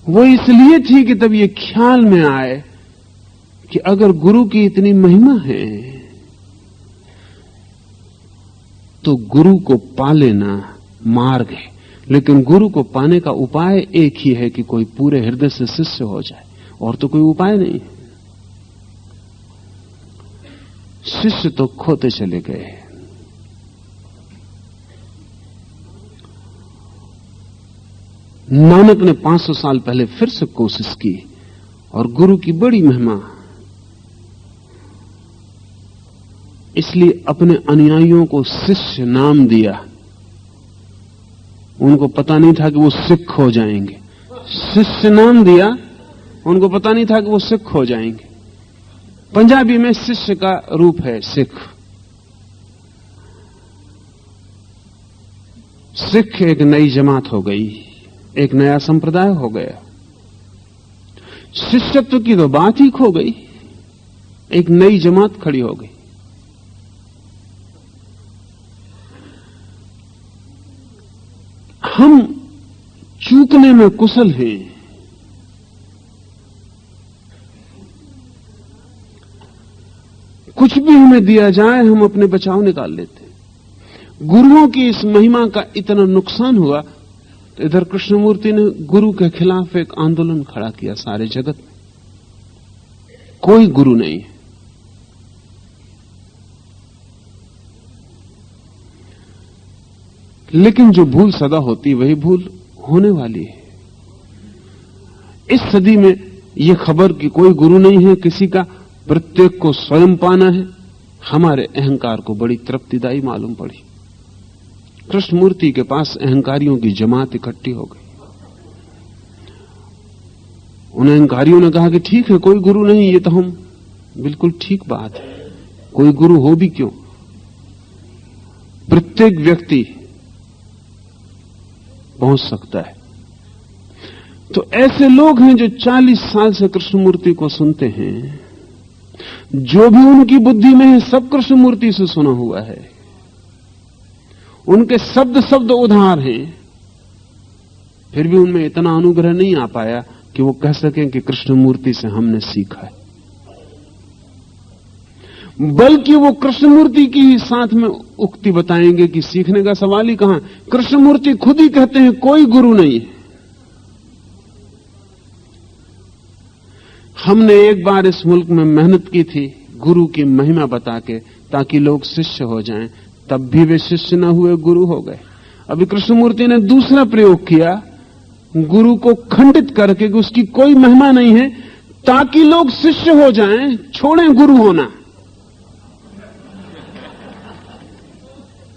वो इसलिए थी कि तब ये ख्याल में आए कि अगर गुरु की इतनी महिमा है तो गुरु को पा लेना मार्ग है। लेकिन गुरु को पाने का उपाय एक ही है कि कोई पूरे हृदय से शिष्य हो जाए, और तो कोई उपाय नहीं है। शिष्य तो खोते चले गए। नानक ने 500 साल पहले फिर से कोशिश की, और गुरु की बड़ी महिमा, इसलिए अपने अनुयायियों को शिष्य नाम दिया। उनको पता नहीं था कि वो सिख हो जाएंगे। शिष्य नाम दिया, उनको पता नहीं था कि वो सिख हो जाएंगे। पंजाबी में शिष्य का रूप है सिख। सिख एक नई जमात हो गई, एक नया संप्रदाय हो गया। शिष्यत्व की तो बात ही खो गई, एक नई जमात खड़ी हो गई। हम चूकने में कुशल हैं। कुछ भी हमें दिया जाए हम अपने बचाव निकाल लेते। गुरुओं की इस महिमा का इतना नुकसान हुआ तो इधर कृष्णमूर्ति ने गुरु के खिलाफ एक आंदोलन खड़ा किया सारे जगत में। कोई गुरु नहीं है। लेकिन जो भूल सदा होती वही भूल होने वाली है। इस सदी में यह खबर कि कोई गुरु नहीं है किसी का, प्रत्येक को स्वयं पाना है, हमारे अहंकार को बड़ी तृप्तिदायी मालूम पड़ी। कृष्ण मूर्ति के पास अहंकारियों की जमात इकट्ठी हो गई। उन अहंकारियों ने कहा कि ठीक है, कोई गुरु नहीं, ये तो हम बिल्कुल ठीक बात है, कोई गुरु हो भी क्यों, प्रत्येक व्यक्ति पहुंच सकता है। तो ऐसे लोग हैं जो 40 साल से कृष्णमूर्ति को सुनते हैं, जो भी उनकी बुद्धि में है सब कृष्णमूर्ति से सुना हुआ है, उनके शब्द शब्द उधार हैं, फिर भी उनमें इतना अनुग्रह नहीं आ पाया कि वो कह सकें कि कृष्णमूर्ति से हमने सीखा है। बल्कि वो कृष्णमूर्ति की ही साथ में उक्ति बताएंगे कि सीखने का सवाल ही कहां। कृष्णमूर्ति खुद ही कहते हैं कोई गुरु नहीं है। हमने एक बार इस मुल्क में मेहनत की थी गुरु की महिमा बता के, ताकि लोग शिष्य हो जाएं, तब भी वे शिष्य न हुए, गुरु हो गए। अभी कृष्णमूर्ति ने दूसरा प्रयोग किया, गुरु को खंडित करके कि उसकी कोई महिमा नहीं है, ताकि लोग शिष्य हो जाएं, छोड़ें गुरु होना।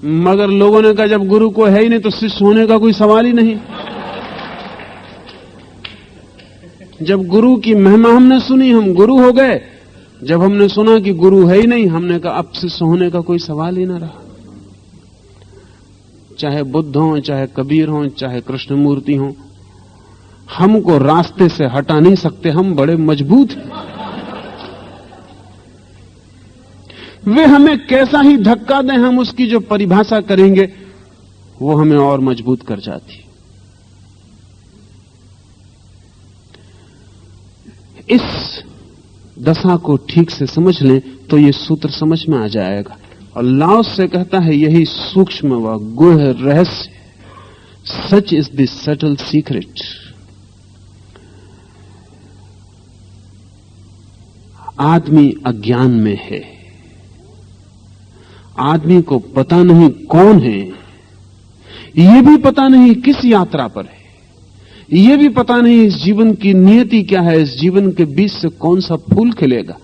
मगर लोगों ने कहा जब गुरु को है ही नहीं तो शिष्य होने का कोई सवाल ही नहीं। जब गुरु की महिमा हमने सुनी, हम गुरु हो गए। जब हमने सुना कि गुरु है ही नहीं, हमने कहा अब शिष्य होने का कोई सवाल ही ना रहा। चाहे बुद्ध हो, चाहे कबीर हो, चाहे कृष्णमूर्ति हो, हमको रास्ते से हटा नहीं सकते, हम बड़े मजबूत हैं। वे हमें कैसा ही धक्का दें, हम उसकी जो परिभाषा करेंगे वो हमें और मजबूत कर जाती। इस दशा को ठीक से समझ लें तो ये सूत्र समझ में आ जाएगा। और लाओस से कहता है यही सूक्ष्म व गुह रहस्य, such is the subtle secret. आदमी अज्ञान में है, आदमी को पता नहीं कौन है, ये भी पता नहीं किस यात्रा पर है, ये भी पता नहीं इस जीवन की नियति क्या है, इस जीवन के बीच से कौन सा फूल खिलेगा,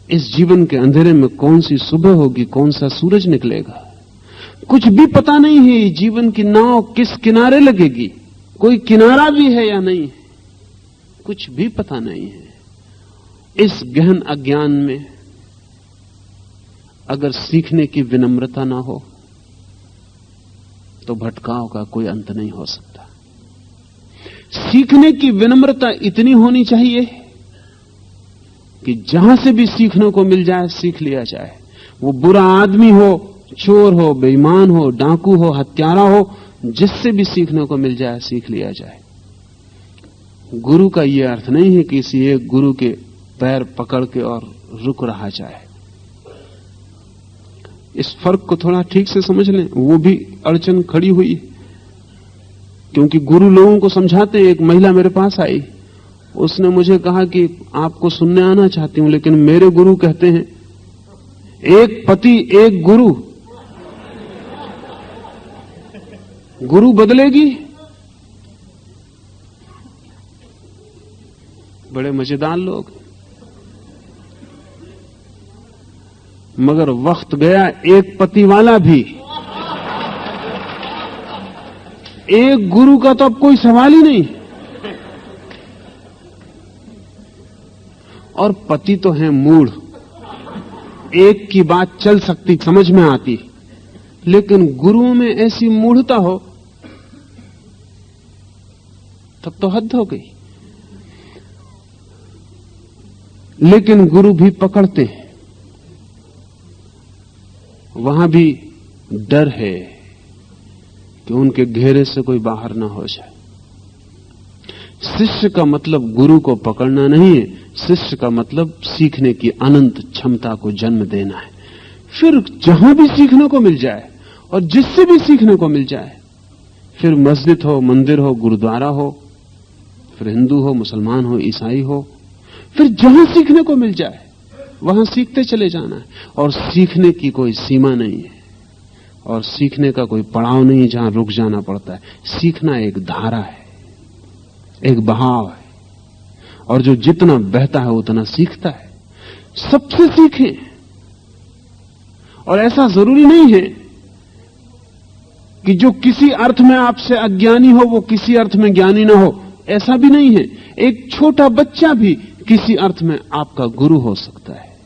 इस जीवन के अंधेरे में कौन सी सुबह होगी, कौन सा सूरज निकलेगा। कुछ भी पता नहीं है इस जीवन की नाव किस किनारे लगेगी, कोई किनारा भी है या नहीं है, कुछ भी पता नहीं है। इस गहन अज्ञान में अगर सीखने की विनम्रता ना हो तो भटकाव का कोई अंत नहीं हो सकता। सीखने की विनम्रता इतनी होनी चाहिए कि जहां से भी सीखने को मिल जाए सीख लिया जाए। वो बुरा आदमी हो, चोर हो, बेईमान हो, डाकू हो, हत्यारा हो, जिससे भी सीखने को मिल जाए सीख लिया जाए। गुरु का यह अर्थ नहीं है कि किसी एक गुरु के पैर पकड़ के और रुक रहा जाए। इस फर्क को थोड़ा ठीक से समझ लें। वो भी अड़चन खड़ी हुई क्योंकि गुरु लोगों को समझाते हैं। एक महिला मेरे पास आई, उसने मुझे कहा कि आपको सुनने आना चाहती हूं, लेकिन मेरे गुरु कहते हैं एक पति एक गुरु, गुरु बदलेगी। बड़े मजेदार लोग, मगर वक्त गया एक पति वाला भी, एक गुरु का तो अब कोई सवाल ही नहीं। और पति तो है मूढ़, एक की बात चल सकती, समझ में आती, लेकिन गुरुओं में ऐसी मूढ़ता हो तब तो हद हो गई। लेकिन गुरु भी पकड़ते हैं, वहां भी डर है कि उनके घेरे से कोई बाहर ना हो जाए। शिष्य का मतलब गुरु को पकड़ना नहीं है, शिष्य का मतलब सीखने की अनंत क्षमता को जन्म देना है। फिर जहां भी सीखने को मिल जाए और जिससे भी सीखने को मिल जाए, फिर मस्जिद हो, मंदिर हो, गुरुद्वारा हो, फिर हिंदू हो, मुसलमान हो, ईसाई हो, फिर जहां सीखने को मिल जाए वहां सीखते चले जाना है। और सीखने की कोई सीमा नहीं है और सीखने का कोई पड़ाव नहीं जहां रुक जाना पड़ता है। सीखना एक धारा है, एक बहाव है, और जो जितना बहता है उतना सीखता है। सबसे सीखें। और ऐसा जरूरी नहीं है कि जो किसी अर्थ में आपसे अज्ञानी हो वो किसी अर्थ में ज्ञानी ना हो, ऐसा भी नहीं है। एक छोटा बच्चा भी किसी अर्थ में आपका गुरु हो सकता है,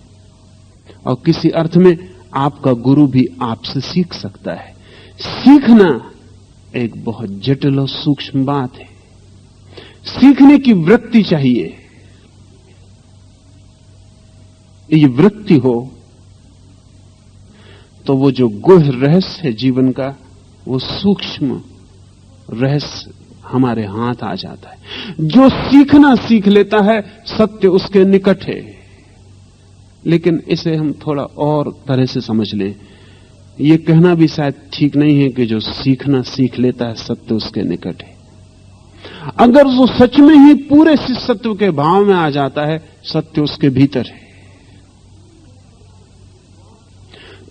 और किसी अर्थ में आपका गुरु भी आपसे सीख सकता है। सीखना एक बहुत जटिल और सूक्ष्म बात है। सीखने की वृत्ति चाहिए। ये वृत्ति हो तो वो जो गुह रहस्य है जीवन का, वो सूक्ष्म रहस्य हमारे हाथ आ जाता है। जो सीखना सीख लेता है, सत्य उसके निकट है। लेकिन इसे हम थोड़ा और तरह से समझ लें। ये कहना भी शायद ठीक नहीं है कि जो सीखना सीख लेता है, सत्य उसके निकट है। अगर वो सच में ही पूरे शिष्यत्व के भाव में आ जाता है, सत्य उसके भीतर है।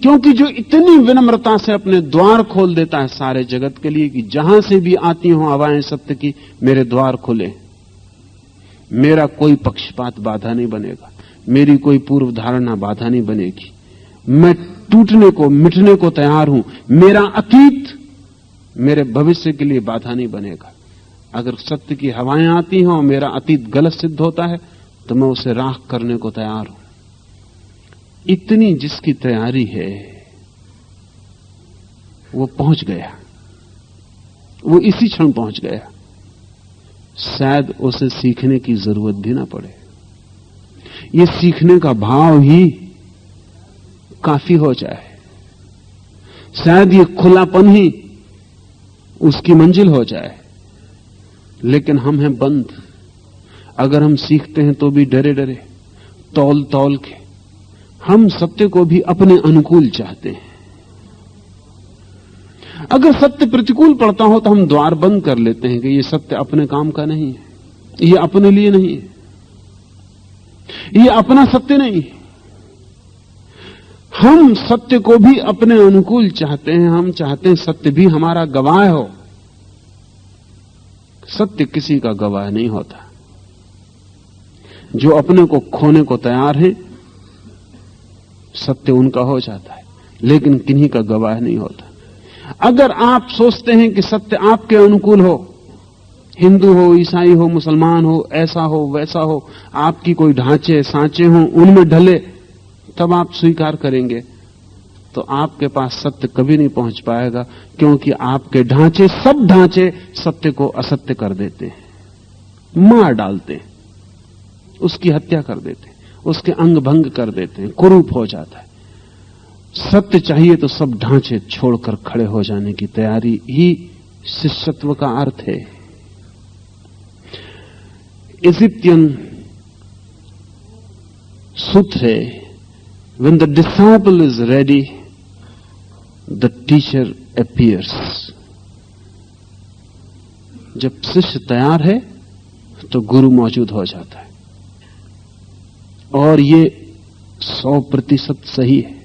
क्योंकि जो इतनी विनम्रता से अपने द्वार खोल देता है सारे जगत के लिए कि जहां से भी आती हो हवाएं सत्य की, मेरे द्वार खुले, मेरा कोई पक्षपात बाधा नहीं बनेगा, मेरी कोई पूर्व धारणा बाधा नहीं बनेगी, मैं टूटने को मिटने को तैयार हूं, मेरा अतीत मेरे भविष्य के लिए बाधा नहीं बनेगा। अगर सत्य की हवाएं आती हैं और मेरा अतीत गलत सिद्ध होता है तो मैं उसे राख करने को तैयार हूं। इतनी जिसकी तैयारी है वो पहुंच गया, वो इसी क्षण पहुंच गया। शायद उसे सीखने की जरूरत भी ना पड़े। ये सीखने का भाव ही काफी हो जाए। शायद ये खुलापन ही उसकी मंजिल हो जाए। लेकिन हम हैं बंद। अगर हम सीखते हैं तो भी डरे डरे, तौल तौल के। हम सत्य को भी अपने अनुकूल चाहते हैं। अगर सत्य प्रतिकूल पड़ता हो तो हम द्वार बंद कर लेते हैं कि ये सत्य अपने काम का नहीं है, ये अपने लिए नहीं है, ये अपना सत्य नहीं है। हम सत्य को भी अपने अनुकूल चाहते हैं। हम चाहते हैं सत्य भी हमारा गवाह हो। सत्य किसी का गवाह नहीं होता। जो अपने को खोने को तैयार है, सत्य उनका हो जाता है, लेकिन किन्हीं का गवाह नहीं होता। अगर आप सोचते हैं कि सत्य आपके अनुकूल हो, हिंदू हो, ईसाई हो, मुसलमान हो, ऐसा हो वैसा हो, आपकी कोई ढांचे सांचे हो, उनमें ढले, तब आप स्वीकार करेंगे, तो आपके पास सत्य कभी नहीं पहुंच पाएगा। क्योंकि आपके ढांचे, सब ढांचे सत्य को असत्य कर देते हैं, मार डालते हैं, उसकी हत्या कर देते हैं, उसके अंग भंग कर देते हैं, कुरूप हो जाता है। सत्य चाहिए तो सब ढांचे छोड़कर खड़े हो जाने की तैयारी ही शिष्यत्व का अर्थ है। इजिप्टियन सूत्र है, when the disciple is ready, the teacher appears. जब शिष्य तैयार है तो गुरु मौजूद हो जाता है। और ये 100% सही है।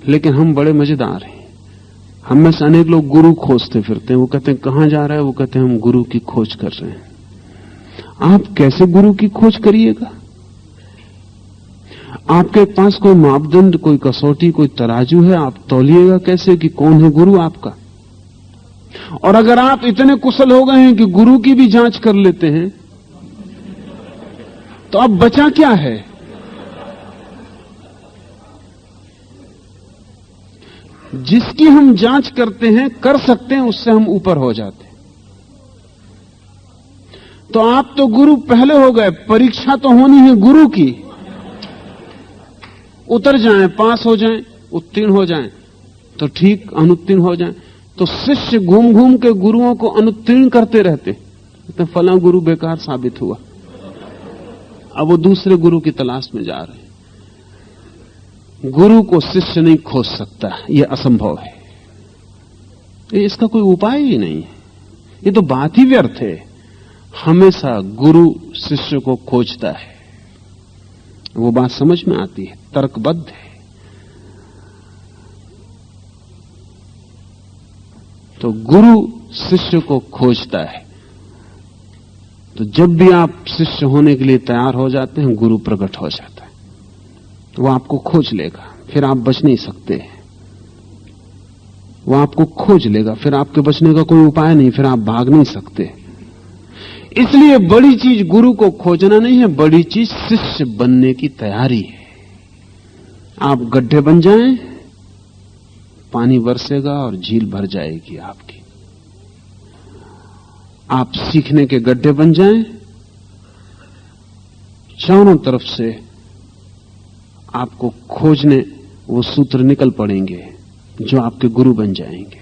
लेकिन हम बड़े मजेदार हैं। हम में से अनेक लोग गुरु खोजते फिरते हैं। वो कहते हैं कहां जा रहा है? वो कहते हैं हम गुरु की खोज कर रहे हैं। आप कैसे गुरु की खोज करिएगा? आपके पास कोई मापदंड, कोई कसौटी, कोई तराजू है? आप तौलिएगा कैसे कि कौन है गुरु आपका? और अगर आप इतने कुशल हो गए हैं कि गुरु की भी जांच कर लेते हैं, तो अब बचा क्या है? जिसकी हम जांच करते हैं, कर सकते हैं, उससे हम ऊपर हो जाते हैं। तो आप तो गुरु पहले हो गए। परीक्षा तो होनी है गुरु की। उतर जाएं, पास हो जाएं, उत्तीर्ण हो जाएं तो ठीक, अनुत्तीर्ण हो जाएं तो शिष्य घूम घूम के गुरुओं को अनुत्तीर्ण करते रहते। तो फला गुरु बेकार साबित हुआ, अब वो दूसरे गुरु की तलाश में जा रहे हैं। गुरु को शिष्य नहीं खोज सकता, यह असंभव है। इसका कोई उपाय ही नहीं है। ये तो बात ही व्यर्थ है। हमेशा गुरु शिष्य को खोजता है। वो बात समझ में आती है, तर्कबद्ध है। तो गुरु शिष्य को खोजता है। तो जब भी आप शिष्य होने के लिए तैयार हो जाते हैं, गुरु प्रकट हो जाता है। वो आपको खोज लेगा, फिर आप बच नहीं सकते। वो आपको खोज लेगा, फिर आपके बचने का कोई उपाय नहीं, फिर आप भाग नहीं सकते। इसलिए बड़ी चीज गुरु को खोजना नहीं है, बड़ी चीज शिष्य बनने की तैयारी है। आप गड्ढे बन जाएं, पानी बरसेगा और झील भर जाएगी आपकी। आप सीखने के गड्ढे बन जाएं, चारों तरफ से आपको खोजने वो सूत्र निकल पड़ेंगे जो आपके गुरु बन जाएंगे।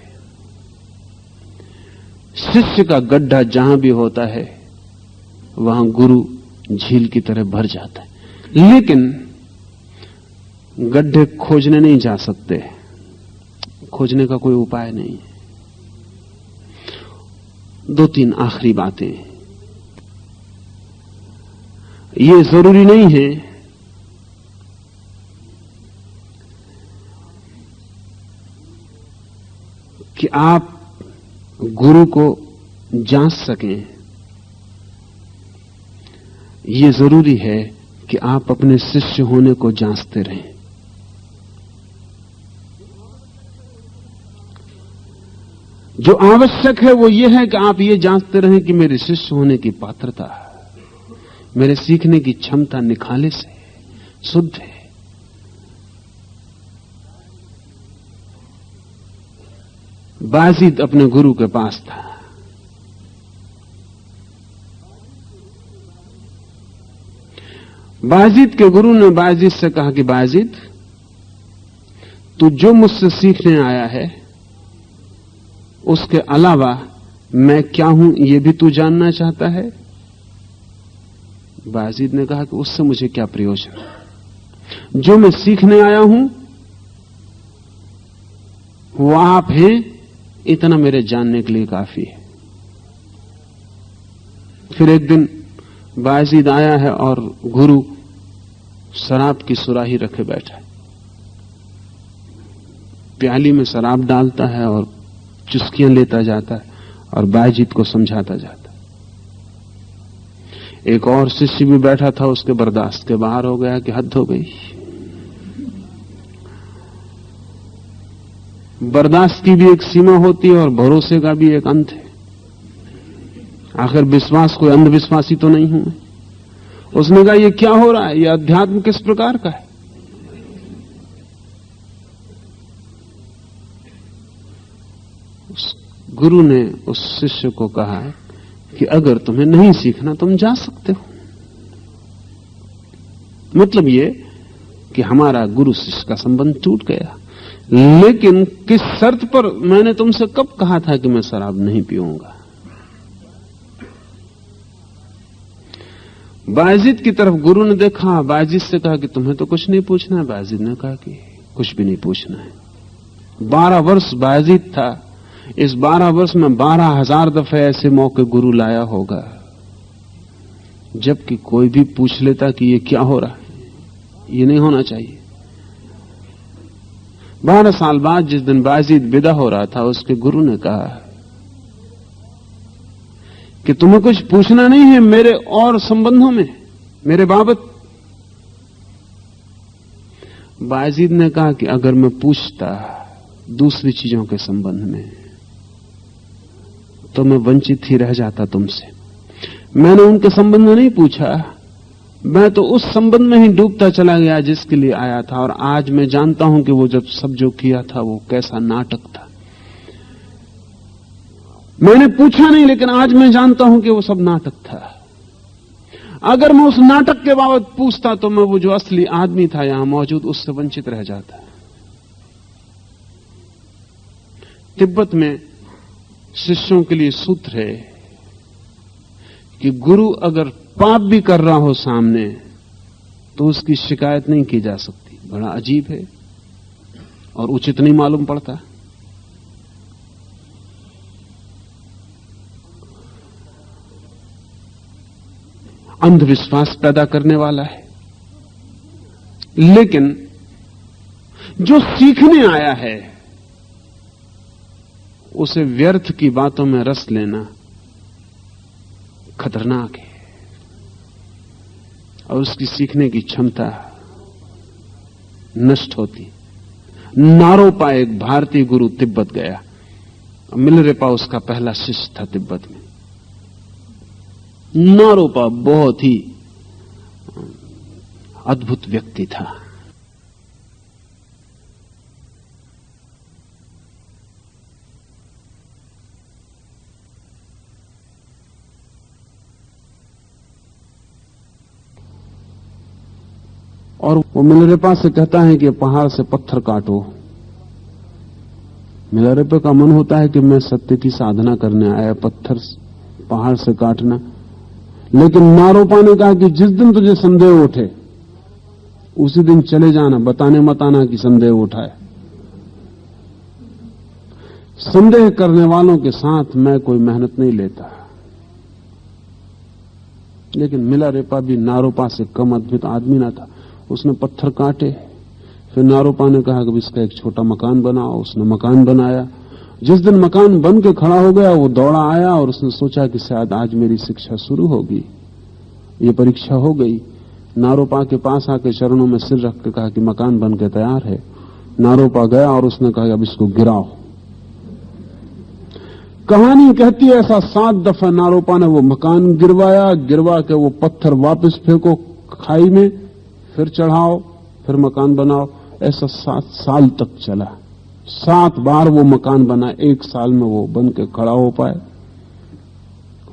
शिष्य का गड्ढा जहां भी होता है वहां गुरु झील की तरह भर जाता है। लेकिन गड्ढे खोजने नहीं जा सकते, खोजने का कोई उपाय नहीं है। दो तीन आखिरी बातें। ये जरूरी नहीं है कि आप गुरु को जांच सकें, ये जरूरी है कि आप अपने शिष्य होने को जांचते रहें। जो आवश्यक है वो ये है कि आप ये जांचते रहें कि मेरे शिष्य होने की पात्रता, मेरे सीखने की क्षमता निखालिस है, शुद्ध है। बायजीद अपने गुरु के पास था। बायजीद के गुरु ने बायजीद से कहा कि बायजीद, तू जो मुझसे सीखने आया है उसके अलावा मैं क्या हूं ये भी तू जानना चाहता है? बायजीद ने कहा कि उससे मुझे क्या प्रयोजन, जो मैं सीखने आया हूं वो आप हैं, इतना मेरे जानने के लिए काफी है। फिर एक दिन बायजीद आया है और गुरु शराब की सुराही रखे बैठा है, प्याली में शराब डालता है और चुस्कियां लेता जाता है और बायजीद को समझाता जाता है। एक और शिष्य भी बैठा था, उसके बर्दाश्त के बाहर हो गया कि हद हो गई। बर्दाश्त की भी एक सीमा होती है और भरोसे का भी एक अंत है। आखिर विश्वास कोई अंधविश्वासी तो नहीं हूं। उसने कहा ये क्या हो रहा है, ये अध्यात्म किस प्रकार का है? उस गुरु ने उस शिष्य को कहा कि अगर तुम्हें नहीं सीखना तुम जा सकते हो। मतलब ये कि हमारा गुरु शिष्य का संबंध टूट गया। लेकिन किस शर्त पर? मैंने तुमसे कब कहा था कि मैं शराब नहीं पीऊंगा? बायजीद की तरफ गुरु ने देखा, बायजीद से कहा कि तुम्हें तो कुछ नहीं पूछना है। बायजीद ने कहा कि कुछ भी नहीं पूछना है। 12 वर्ष बायजीद था, इस 12 वर्ष में 12,000 दफे ऐसे मौके गुरु लाया होगा जबकि कोई भी पूछ लेता कि ये क्या हो रहा है, ये नहीं होना चाहिए। 12 साल बाद जिस दिन बायजीद विदा हो रहा था, उसके गुरु ने कहा कि तुम्हें कुछ पूछना नहीं है मेरे और संबंधों में, मेरे बाबत। बायजीद ने कहा कि अगर मैं पूछता दूसरी चीजों के संबंध में तो मैं वंचित ही रह जाता तुमसे। मैंने उनके संबंध में नहीं पूछा, मैं तो उस संबंध में ही डूबता चला गया जिसके लिए आया था। और आज मैं जानता हूं कि वो जब सब जो किया था वो कैसा नाटक था। मैंने पूछा नहीं, लेकिन आज मैं जानता हूं कि वो सब नाटक था। अगर मैं उस नाटक के बाबत पूछता तो मैं वो जो असली आदमी था यहां मौजूद, उससे वंचित रह जाता। तिब्बत में शिष्यों के लिए सूत्र है कि गुरु अगर पाप भी कर रहा हो सामने तो उसकी शिकायत नहीं की जा सकती। बड़ा अजीब है और उचित नहीं मालूम पड़ता। अंधविश्वास पैदा करने वाला है। लेकिन जो सीखने आया है उसे व्यर्थ की बातों में रस लेना खतरनाक है और उसकी सीखने की क्षमता नष्ट होती। नारोपा एक भारतीय गुरु तिब्बत गया। मिलरेपा उसका पहला शिष्य था तिब्बत में। नारोपा बहुत ही अद्भुत व्यक्ति था। और वो मिलरेपा से कहता है कि पहाड़ से पत्थर काटो। मिलरेपा का मन होता है कि मैं सत्य की साधना करने आया, पत्थर पहाड़ से काटना। लेकिन नारोपा ने कहा कि जिस दिन तुझे संदेह उठे उसी दिन चले जाना, बताने मत आना कि संदेह उठा है। संदेह करने वालों के साथ मैं कोई मेहनत नहीं लेता। लेकिन मिलरेपा भी नारोपा से कम अद्भुत आदमी ना था। उसने पत्थर काटे। फिर नारोपा ने कहा कि इसका एक छोटा मकान बनाओ। उसने मकान बनाया। जिस दिन मकान बन के खड़ा हो गया वो दौड़ा आया और उसने सोचा कि शायद आज मेरी शिक्षा शुरू होगी, ये परीक्षा हो गई। नारोपा के पास आके चरणों में सिर रख के कहा कि मकान बन के तैयार है। नारोपा गया और उसने कहा अब इसको गिराओ। कहानी कहती है ऐसा 7 दफा नारोपा ने वो मकान गिरवाया। गिरवा के वो पत्थर वापस फेंको खाई में, फिर चढ़ाओ, फिर मकान बनाओ। ऐसा 7 साल तक चला। 7 बार वो मकान बना। 1 साल में वो बन के खड़ा हो पाए,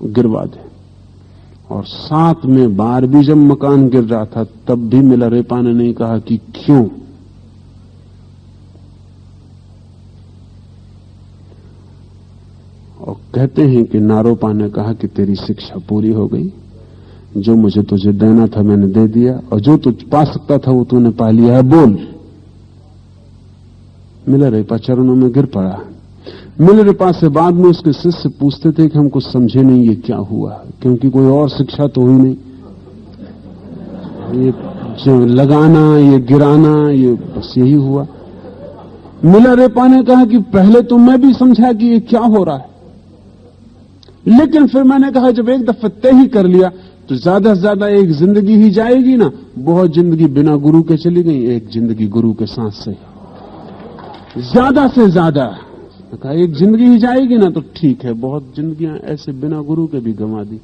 गिरवा दे। और 7वें बार भी जब मकान गिर रहा था तब भी मिलरेपा ने नहीं कहा कि क्यों। और कहते हैं कि नारोपा ने कहा कि तेरी शिक्षा पूरी हो गई। जो मुझे तुझे देना था मैंने दे दिया, और जो तुझ पा सकता था वो तूने पा लिया है, बोल। मिलरेपा चरणों में गिर पड़ा। मिलरेपा से बाद में उसके शिष्य पूछते थे कि हम कुछ समझे नहीं ये क्या हुआ, क्योंकि कोई और शिक्षा तो हुई नहीं। ये जो लगाना, ये गिराना, ये बस यही हुआ। मिलरेपा ने कहा कि पहले तो मैं भी समझा कि ये क्या हो रहा है, लेकिन फिर मैंने कहा जब एक दफा तय ही कर लिया तो ज्यादा से ज्यादा एक जिंदगी ही जाएगी ना। बहुत जिंदगी बिना गुरु के चली गई, एक जिंदगी गुरु के साथ से ज्यादा से ज्यादा। कहा एक जिंदगी ही जाएगी ना तो ठीक है, बहुत जिंदगियां ऐसे बिना गुरु के भी गंवा दी,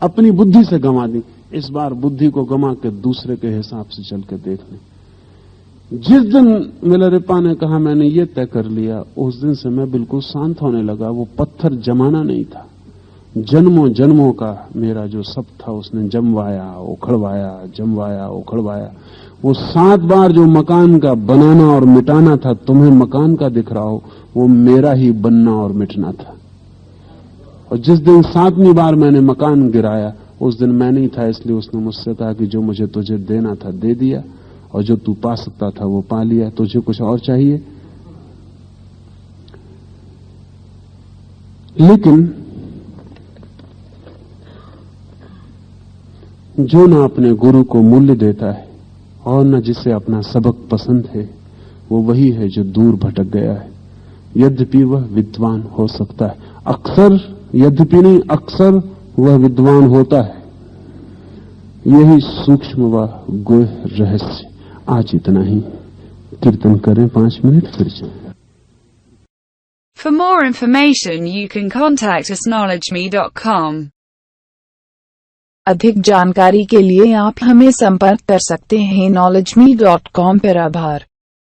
अपनी बुद्धि से गंवा दी। इस बार बुद्धि को गंवा के दूसरे के हिसाब से चल के देख लें। जिस दिन मिलरेपा ने कहा मैंने ये तय कर लिया, उस दिन से मैं बिल्कुल शांत होने लगा। वो पत्थर जमाना नहीं था, जन्मों जन्मों का मेरा जो सब था उसने जमवाया, उखड़वाया, जमवाया, उखड़वाया। वो 7 बार जो मकान का बनाना और मिटाना था, तुम्हें मकान का दिख रहा हो, वो मेरा ही बनना और मिटना था। और जिस दिन 7वीं बार मैंने मकान गिराया उस दिन मैं नहीं था, इसलिए उसने मुझसे कहा कि जो मुझे तुझे देना था दे दिया, और जो तू पा सकता था वो पा लिया, तुझे कुछ और चाहिए। लेकिन जो न अपने गुरु को मूल्य देता है और न जिसे अपना सबक पसंद है, वो वही है जो दूर भटक गया है। यद्यपि वह विद्वान हो सकता है, अक्सर, यद्यपि नहीं अक्सर वह विद्वान होता है। यही सूक्ष्म व गुह रहस्य। आज इतना ही। कीर्तन करें 5 मिनट फिर चलें। For more information you can contact us knowledgeme.com। अधिक जानकारी के लिए आप हमें संपर्क कर सकते हैं knowledgeme.com पर। आभार।